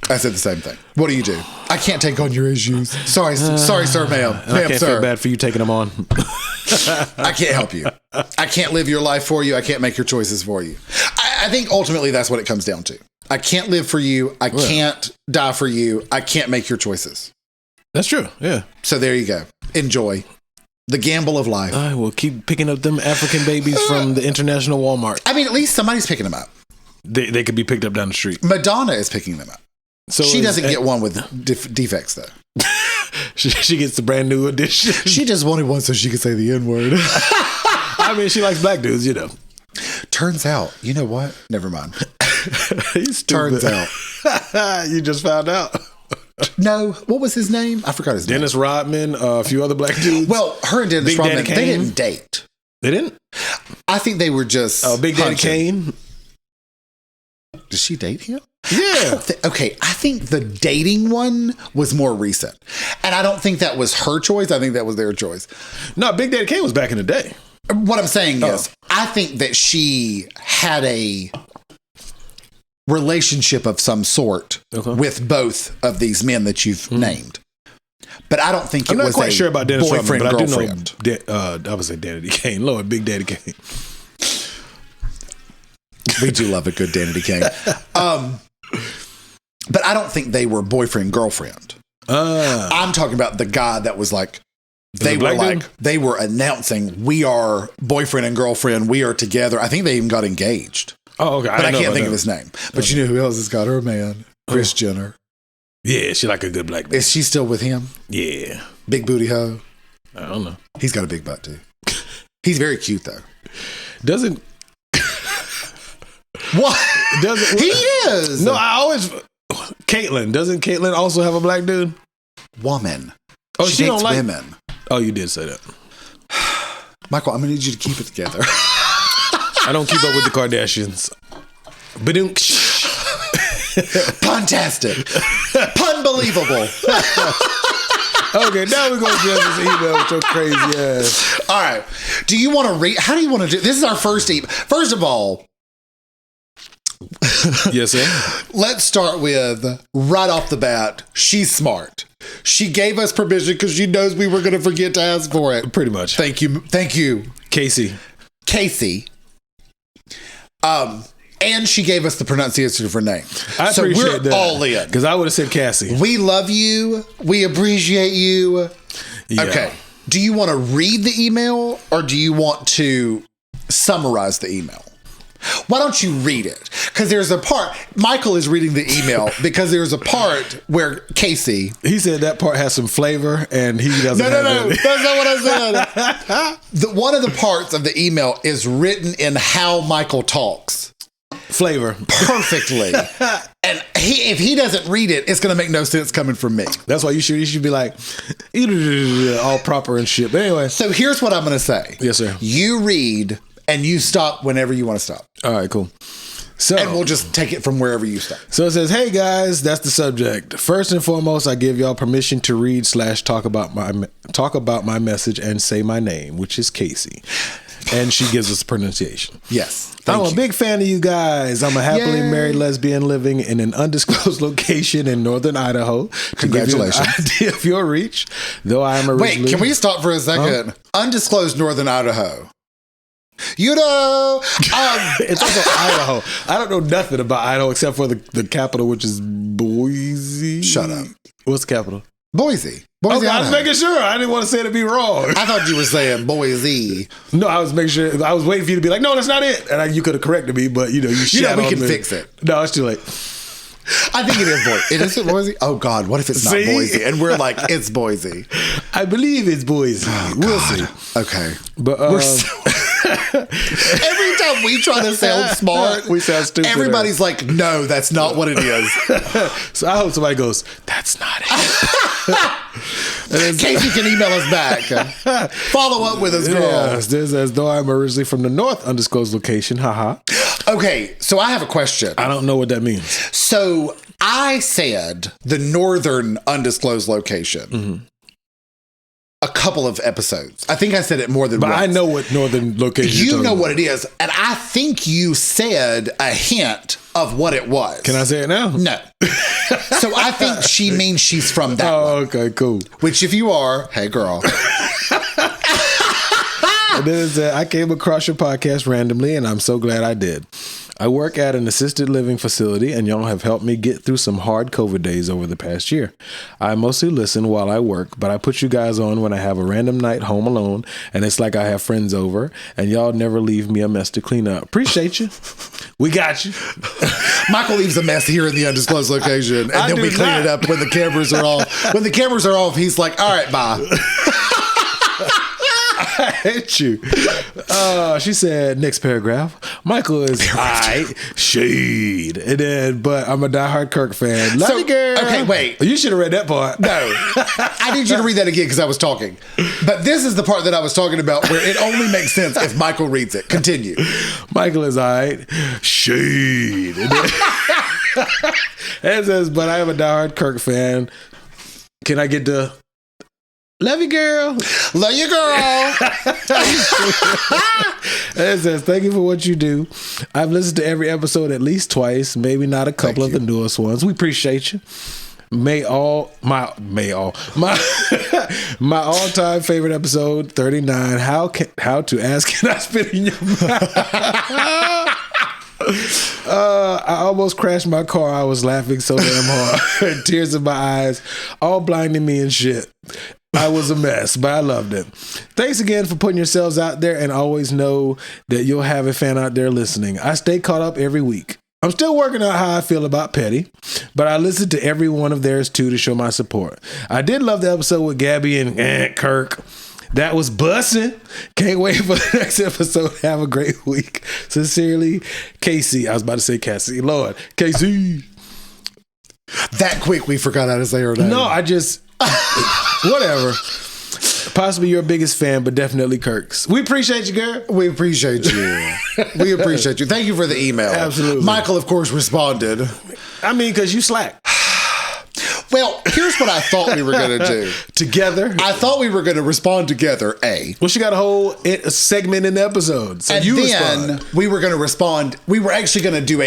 I said the same thing. What do you do? I can't take on your issues. Sorry, sir, ma'am. I can't feel bad for you taking them on. I can't help you. I can't live your life for you. I can't make your choices for you. I think ultimately that's what it comes down to. I can't live for you. I can't die for you. I can't make your choices. That's true. Yeah. So there you go. Enjoy the gamble of life. I will keep picking up them African babies from the international Walmart. I mean, at least somebody's picking them up. They could be picked up down the street. Madonna is picking them up. So she doesn't get one with defects, though. she gets the brand new edition. She just wanted one so she could say the N-word. I mean, she likes black dudes, you know. Turns out, you know what? Never mind. Turns out. You just found out. No, what was his name? I forgot his name. Dennis Rodman, a few other black dudes. Well, her and Dennis Rodman, they didn't date. They didn't? I think they were just Big Daddy Kane. Did she date him? Yeah. I think the dating one was more recent. And I don't think that was her choice. I think that was their choice. No, Big Daddy Kane was back in the day. What I'm saying is, I think that she had a relationship of some sort with both of these men that you've named. But I don't think I'm not quite a sure about Dennis boyfriend, Rodman, but girlfriend. I do know, I would say Daddy Kane. Lord, Big Daddy Kane. We do love a good Danity Kane. But I don't think they were boyfriend, girlfriend. I'm talking about the guy that was like, they were announcing, we are boyfriend and girlfriend. We are together. I think they even got engaged. Oh, okay. But I can't think of his name. But you know who else has got her man? Kris Jenner. Yeah, she like a good black man. Is she still with him? Yeah. Big booty hoe? I don't know. He's got a big butt too. He's very cute though. Doesn't... What? He is. No, I always... Caitlyn. Doesn't Caitlyn also have a black dude? Woman. Oh, she dates don't like women. Oh, you did say that. Michael, I'm going to need you to keep it together. I don't keep up with the Kardashians. Puntastic. Punbelievable. Okay, now we're going to address this email with your crazy ass. All right. Do you want to read? How do you want to do? This is our first email. First of all, yes, sir. Let's start with right off the bat. She's smart. She gave us permission because she knows we were going to forget to ask for it. Pretty much. Thank you. Thank you. Casey. And she gave us the pronunciation of her name. I appreciate that. All in. Because I would have said Cassie. We love you. We appreciate you. Yeah. Okay. Do you want to read the email or do you want to summarize the email? Why don't you read it? Because there's a part, Michael is reading the email because there's a part where Casey. He said that part has some flavor and he doesn't have No. That's not what I said. One of the parts of the email is written in how Michael talks. Flavor. Perfectly. And if he doesn't read it, it's going to make no sense coming from me. That's why you should be like, all proper and shit. But anyway. So here's what I'm going to say. Yes, sir. You read and you stop whenever you want to stop. All right, cool. So, and we'll just take it from wherever you stop. So it says, hey guys, that's the subject. First and foremost, I give y'all permission to read / talk about my message and say my name, which is Casey. And she gives us pronunciation. Yes. I'm a big fan of you guys. I'm a happily married lesbian living in an undisclosed location in northern Idaho. Congratulations. To give you an idea of your reach, though I am originally... Wait, can we stop for a second? Undisclosed northern Idaho. You know, it's also Idaho. I don't know nothing about Idaho except for the capital, which is Boise. Shut up. What's the capital? Boise. Okay, I was making sure. I didn't want to say it to be wrong. I thought you were saying Boise. No, I was making sure. I was waiting for you to be like, no, that's not it. And you could have corrected me, but you shot we on can me. fix it. No, it's too late. I think it is Boise. Is it Boise? Oh God, what if it's not Boise? And we're like, it's Boise. I believe it's Boise. We'll see. Okay, but every time we try to sound smart, we sound stupid. Everybody's like, no, that's not what it is. So I hope somebody goes, that's not it. Casey can email us back. Follow up with us, girl. Yes, this as though I'm originally from the north undisclosed location. Haha. Okay, so I have a question. I don't know what that means. So I said the northern undisclosed location. A couple of episodes. I think I said it more than once. But I know what northern location you know what it is. And I think you said a hint of what it was. Can I say it now? No. So I think she means she's from that one. Okay, cool. Which if you are, hey girl. And then it said, I came across your podcast randomly and I'm so glad I did. I work at an assisted living facility and y'all have helped me get through some hard COVID days over the past year. I mostly listen while I work, but I put you guys on when I have a random night home alone and it's like I have friends over and y'all never leave me a mess to clean up. Appreciate you. We got you. Michael leaves a mess here in the undisclosed location and then we clean it up when the cameras are off. When the cameras are off, he's like, all right, bye. I hate you. She said, next paragraph, Michael is shade. And then, but I'm a diehard Kirk fan. Love you, girl. Okay, wait. You should have read that part. No. I need you to read that again because I was talking. But this is the part that I was talking about where it only makes sense if Michael reads it. Continue. Michael is shade. And it says, but I am a diehard Kirk fan. Can I get the... Love you, girl. Love you, girl. It says, thank you for what you do. I've listened to every episode at least twice, maybe not a couple of the newest ones. We appreciate you. My all-time favorite episode, 39, how to ask can I spit in your mouth? I almost crashed my car. I was laughing so damn hard. Tears in my eyes, all blinding me and shit. I was a mess, but I loved it. Thanks again for putting yourselves out there and always know that you'll have a fan out there listening. I stay caught up every week. I'm still working out how I feel about Petty, but I listened to every one of theirs too to show my support. I did love the episode with Gabby and Kirk. That was bussin'. Can't wait for the next episode. Have a great week. Sincerely, Casey. I was about to say Cassie. Lord, Casey. That quick, we forgot how to say her name. No, I just... Whatever. Possibly your biggest fan, but definitely Kirk's. We appreciate you, girl. We appreciate you. We appreciate you. Thank you for the email. Absolutely. Michael, of course, responded. I mean, because you slack. Well, here's what I thought we were going to do. Together? I thought we were going to respond together, A. Well, she got a whole segment in the episode. So and you then respond. We were going to respond. We were actually going to do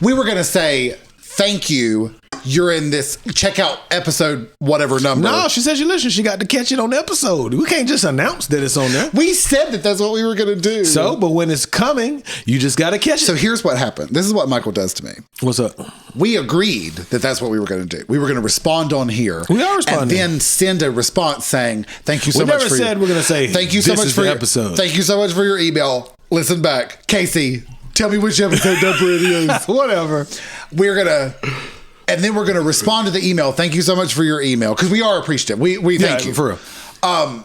we were going to say, thank you. You're in this, check out episode whatever number. No, she says you listen. She got to catch it on the episode. We can't just announce that it's on there. We said that that's what we were going to do. So, but when it's coming, you just got to catch it. So here's what happened. This is what Michael does to me. What's up? We agreed that that's what we were going to do. We were going to respond on here. We are responding. And then send a response saying, thank you so much for We never said we're going to say, thank you so much for the your episode. Thank you so much for your email. Listen back. Casey, tell me which episode number it is. Whatever. We're going to... And then we're going to respond to the email. Thank you so much for your email. Because we are appreciative. We thank you. For real.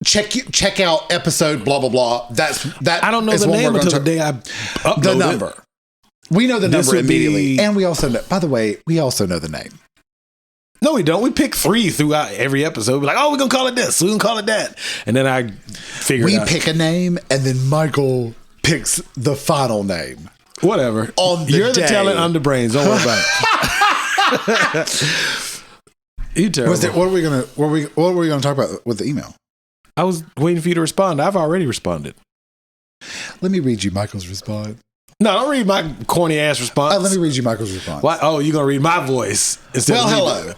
Check out episode blah, blah, blah. That I don't know the name until the day I upload the number. It. We know the number immediately. Be... And we also know, by the way, we also know the name. No, we don't. We pick 3 throughout every episode. We're like, oh, we're going to call it this. We're going to call it that. And then I figure it out. We pick a name and then Michael picks the final name. Whatever. You're the talent, I'm the brains. Don't worry about it. You terrible. What were we gonna talk about with the email? I was waiting for you to respond. I've already responded. Let me read you Michael's response. No, don't read my corny ass response. Let me read you Michael's response. Why? Oh, you're going to read my voice instead of hello.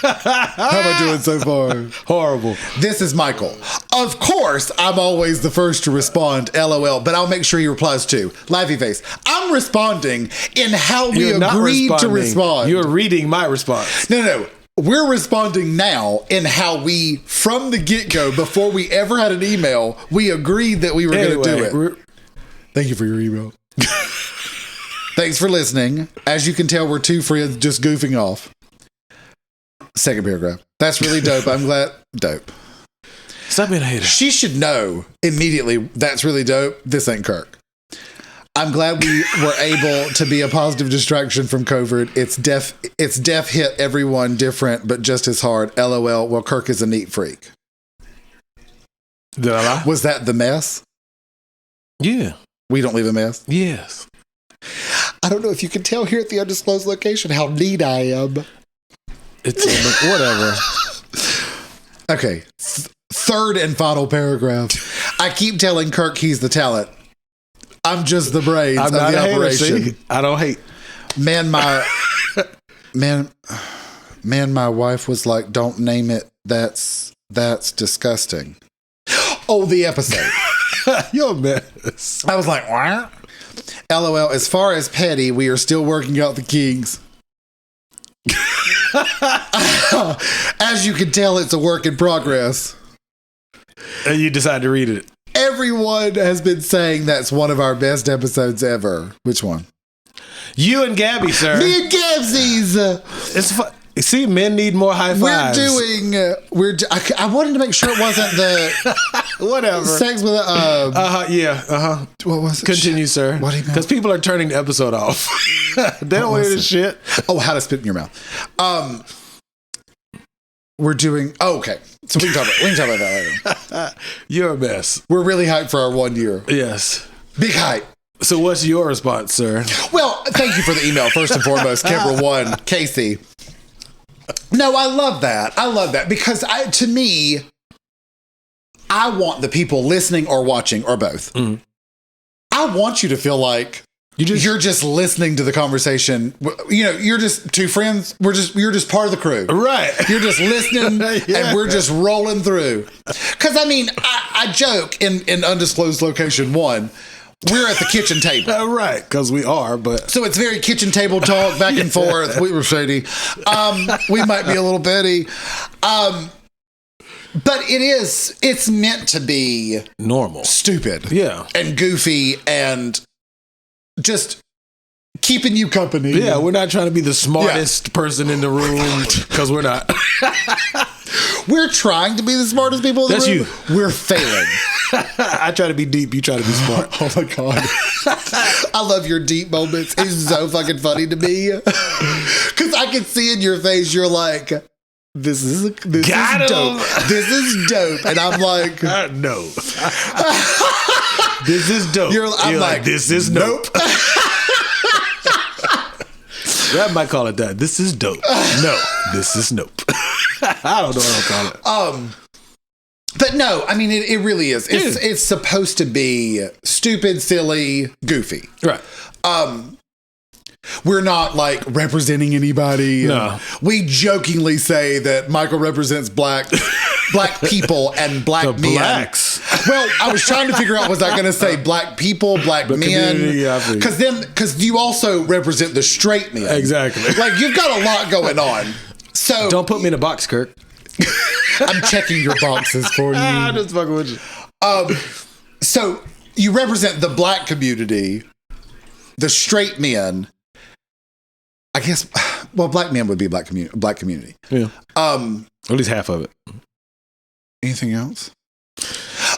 How am I doing so far? Horrible. This is Michael. Of course, I'm always the first to respond, LOL, but I'll make sure he replies too. Laughy face. I'm responding in how we agreed to respond. You're reading my response. No. We're responding now in how we, from the get-go, before we ever had an email, we agreed that we were going to do it. Thank you for your email. Thanks for listening. As you can tell, we're two friends just goofing off. Second paragraph. That's really dope. I'm glad. Dope. Stop being a hater. She should know immediately. That's really dope. This ain't Kirk. I'm glad we were able to be a positive distraction from COVID. It's def hit everyone different, but just as hard. LOL. Well, Kirk is a neat freak. Did I lie? Was that the mess? Yeah. We don't leave a mess? Yes. I don't know if you can tell here at the undisclosed location how neat I am. It's whatever. Okay. Third and final paragraph. I keep telling Kirk he's the talent. I'm just the brains of the operation. Hater, I don't hate. My wife was like, "Don't name it. That's disgusting." Oh, the episode. You're a mess. I was like, what? LOL. As far as petty, we are still working out the kinks. As you can tell, it's a work in progress. And you decide to read it. Everyone has been saying that's one of our best episodes ever. Which one? You and Gabby, sir. Me and Gabsies. It's fun. See, men need more high fives. I wanted to make sure it wasn't the whatever sex with What was it? Continue, sir. What do you mean? Because people are turning the episode off. They don't hear this shit. Oh, how to spit in your mouth. We're doing. Oh, okay. So we can talk about that later. You're a mess. We're really hyped for our 1 year. Yes. Big hype. So what's your response, sir? Well, thank you for the email, first and foremost. Camera 1, Casey. No, I love that because to me, I want the people listening or watching or both. Mm. I want you to feel like you're just listening to the conversation. You know, you're just two friends. You're just part of the crew. Right. You're just listening and we're just rolling through. Cause I mean, I joke in undisclosed location 1, we're at the kitchen table. Right, because we are, but... So it's very kitchen table talk, back and forth. We were shady. We might be a little petty. But it's meant to be... normal. Stupid. Yeah. And goofy and just keeping you company. Yeah, we're not trying to be the smartest person in the room, because we're not. We're trying to be the smartest people in the room. That's you. We're failing. I try to be deep. You try to be smart. Oh my God. I love your deep moments. It's so fucking funny to me. Because I can see in your face, you're like, this is dope. This is dope. And I'm like, no. This is dope. I'm like, this is nope. That might call it that. This is dope. No, this is nope. I don't know what I'll call it. But no, I mean, it really is. It's supposed to be stupid, silly, goofy. Right. We're not like representing anybody. No. We jokingly say that Michael represents black people and black men. Blacks. Well, I was trying to figure out, was I going to say black people, black men? Because you also represent the straight men. Exactly. Like, you've got a lot going on. So don't put me in a box, Kirk. I'm checking your boxes for you. I'm just fucking with you. So you represent the black community, the straight men. I guess, well, black men would be black community. Yeah. At least half of it. Anything else?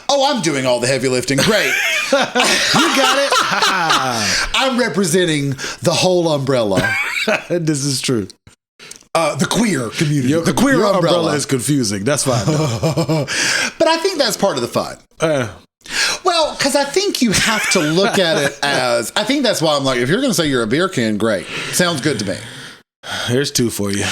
Oh, I'm doing all the heavy lifting. Great. You got it. I'm representing the whole umbrella. This is true. The queer community. The queer umbrella is confusing. That's fine. But I think that's part of the fun. Well, because I think you have to look at it as... I think that's why I'm like, if you're going to say you're a beer can, great. Sounds good to me. Here's 2 for you.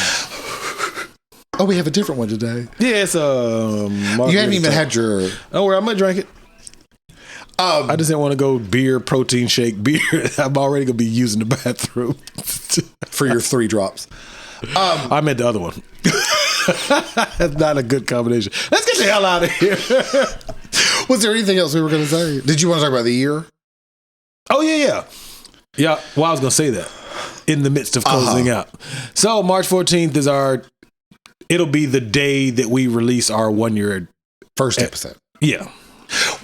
Oh, we have a different one today. Yeah, it's you haven't even had your. Don't worry, I'm gonna drink it. I just didn't want to go beer, protein shake, beer. I'm already gonna be using the bathroom for your 3 drops. I meant the other one. That's not a good combination. Let's get the hell out of here. Was there anything else we were going to say? Did you want to talk about the year? Oh, yeah. Well, I was going to say that in the midst of closing out. So March 14th is it'll be the day that we release our 1 year first episode. Yeah.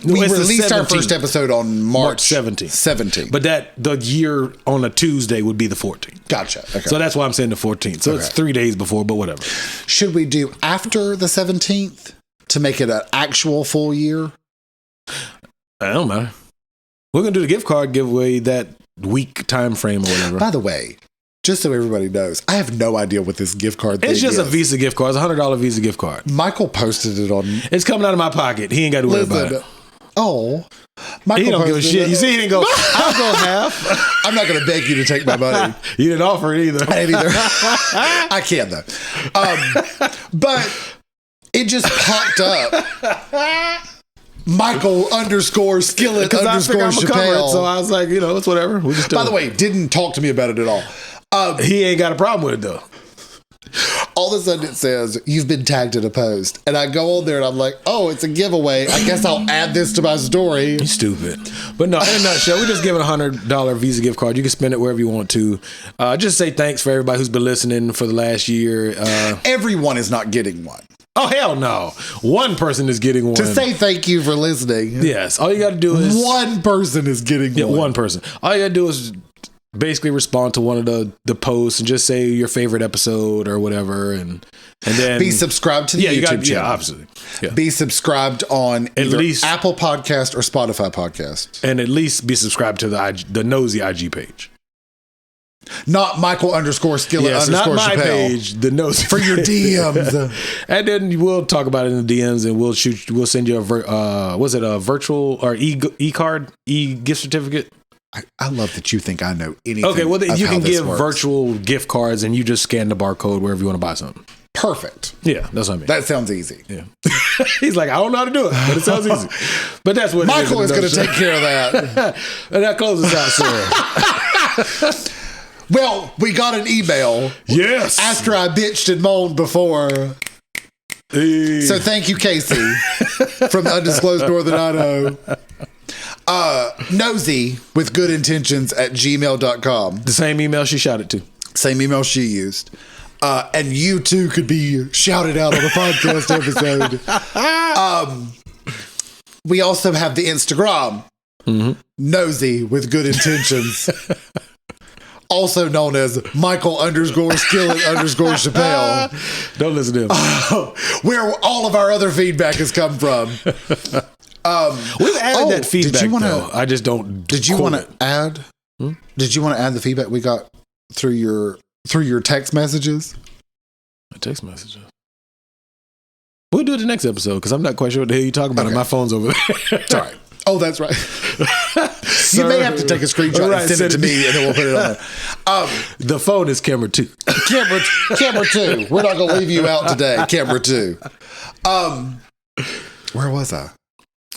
We released our first episode on March 17th. But the year on a Tuesday would be the 14th. Gotcha. Okay. So that's why I'm saying the 14th. So it's 3 days before, but whatever. Should we do after the 17th to make it an actual full year? I don't know. We're going to do the gift card giveaway that week time frame or whatever. By the way, just so everybody knows, I have no idea what this gift card thing is. It's just a Visa gift card. It's a $100 Visa gift card. Michael posted it on... It's coming out of my pocket. He ain't got to worry about it. Oh. Michael he don't give a shit. You see, he didn't go, I'll go half. I'm not going to beg you to take my money. You didn't offer it either. I ain't either. I can, though. But it just popped up. Michael _ Skillet _ Chappelle. So I was like, it's whatever. We'll just By the way, didn't talk to me about it at all. He ain't got a problem with it, though. All of a sudden it says, you've been tagged in a post. And I go on there and I'm like, oh, it's a giveaway. I guess I'll add this to my story. You're stupid. But no, in a nutshell, we're just giving a $100 Visa gift card. You can spend it wherever you want to. Just say thanks for everybody who's been listening for the last year. Everyone is not getting one. Oh, hell no. One person is getting one. To say thank you for listening. Yes. All you got to do is... One person is getting one. Yeah, one person. All you got to do is basically respond to one of the posts and just say your favorite episode or whatever. And then... Be subscried to the YouTube channel. Yeah, absolutely. Yeah. Be subscribed on either Apple Podcast or Spotify Podcast. And at least be subscribed to the Nosey IG page. Not Michael _ Skillet _ not my Chappelle. Page, the Nosey for your DMs. And then we'll talk about it in the DMs, and we'll send you a virtual or e-card, gift certificate. I love that you think I know anything. Okay, well you can give works. virtual gift cards, and you just scan the barcode wherever you want to buy something. Perfect. Yeah, that's what I mean. That sounds easy. Yeah. He's like, I don't know how to do it, but it sounds easy. But that's what Michael is going to take care of that. And that closes out, sir. Well, we got an email. Yes. After I bitched and moaned before. Hey. So thank you, Casey, from Undisclosed Northern Idaho. Nosey with good intentions at gmail.com. The same email she shouted to. Same email she used. And you too could be shouted out on a podcast episode. We also have the Instagram. Mm-hmm. Nosey with good intentions. Also known as Michael _ Skillet _ Chappelle. Don't listen to him. Where all of our other feedback has come from. We've added that feedback, though. I just don't. Did you want to add? Did you want to add the feedback we got through your text messages? Text messages. We'll do it the next episode because I'm not quite sure what the hell you're talking about. Okay. My phone's over there. Sorry. Oh, that's right. You may have to take a screenshot and send it to me, and then we'll put it on there. The phone is camera 2. Camera 2. We're not going to leave you out today. Camera 2. Where was I?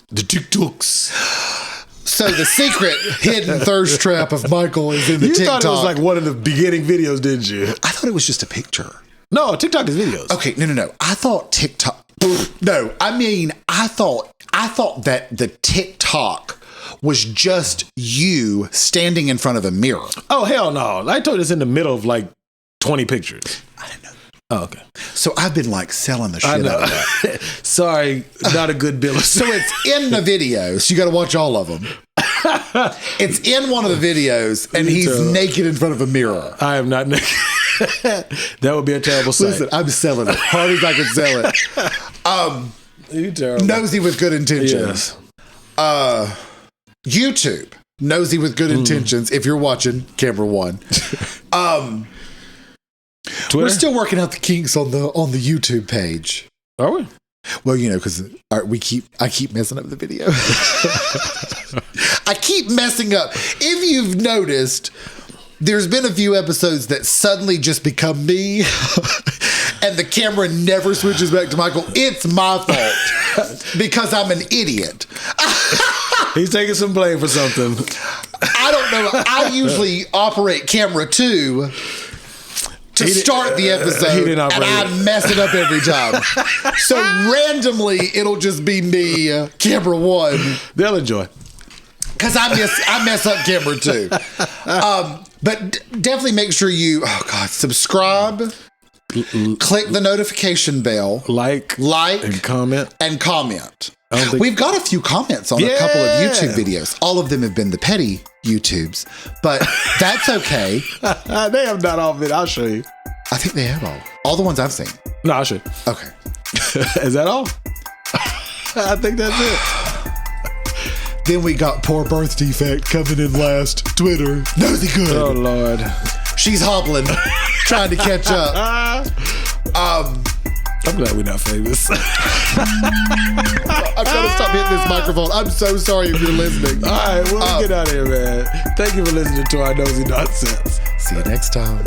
The TikToks. So the secret hidden thirst trap of Michael is in the TikTok. You thought it was like one of the beginning videos, didn't you? I thought it was just a picture. No, TikTok is videos. Okay, no. I thought TikTok. No, I mean, I thought that the TikTok was just you standing in front of a mirror. Oh, hell no. I told you it's in the middle of like 20 pictures. I didn't know. Oh, okay. So I've been like selling the shit out of that. Sorry, not a good bill. So it's in the video, so you got to watch all of them. It's in one of the videos, and he's naked in front of a mirror. I am not naked. That would be a terrible sight. Listen, I'm selling it. Hard as I can sell it. You terrible. Nosey with good intentions. Yes. YouTube. Nosey with good intentions. If you're watching, camera 1. Twitter? We're still working out the kinks on the YouTube page. Are we? Well, because I keep messing up the video. I keep messing up. If you've noticed, there's been a few episodes that suddenly just become me. and the camera never switches back to Michael, it's my fault because I'm an idiot. He's taking some blame for something. I don't know. I usually operate camera 2 to start the episode, and I mess it up every time. So randomly, it'll just be me, camera 1. They'll enjoy. Because I mess up camera 2. But definitely make sure you, subscribe, click the notification bell, like and comment. We've got a few comments on a couple of YouTube videos. All of them have been the petty YouTubes, but that's okay. They have not all been. I'll show you. I think they have all the ones I've seen. No, I'll show you. Okay. Is that all? I think that's it. Then we got poor birth defect coming in last. Twitter. Nosey good. Oh, Lord. She's hobbling, trying to catch up. I'm glad we're not famous. I'm trying to stop hitting this microphone. I'm so sorry if you're listening. All right, well, get out of here, man. Thank you for listening to our nosy nonsense. See you next time.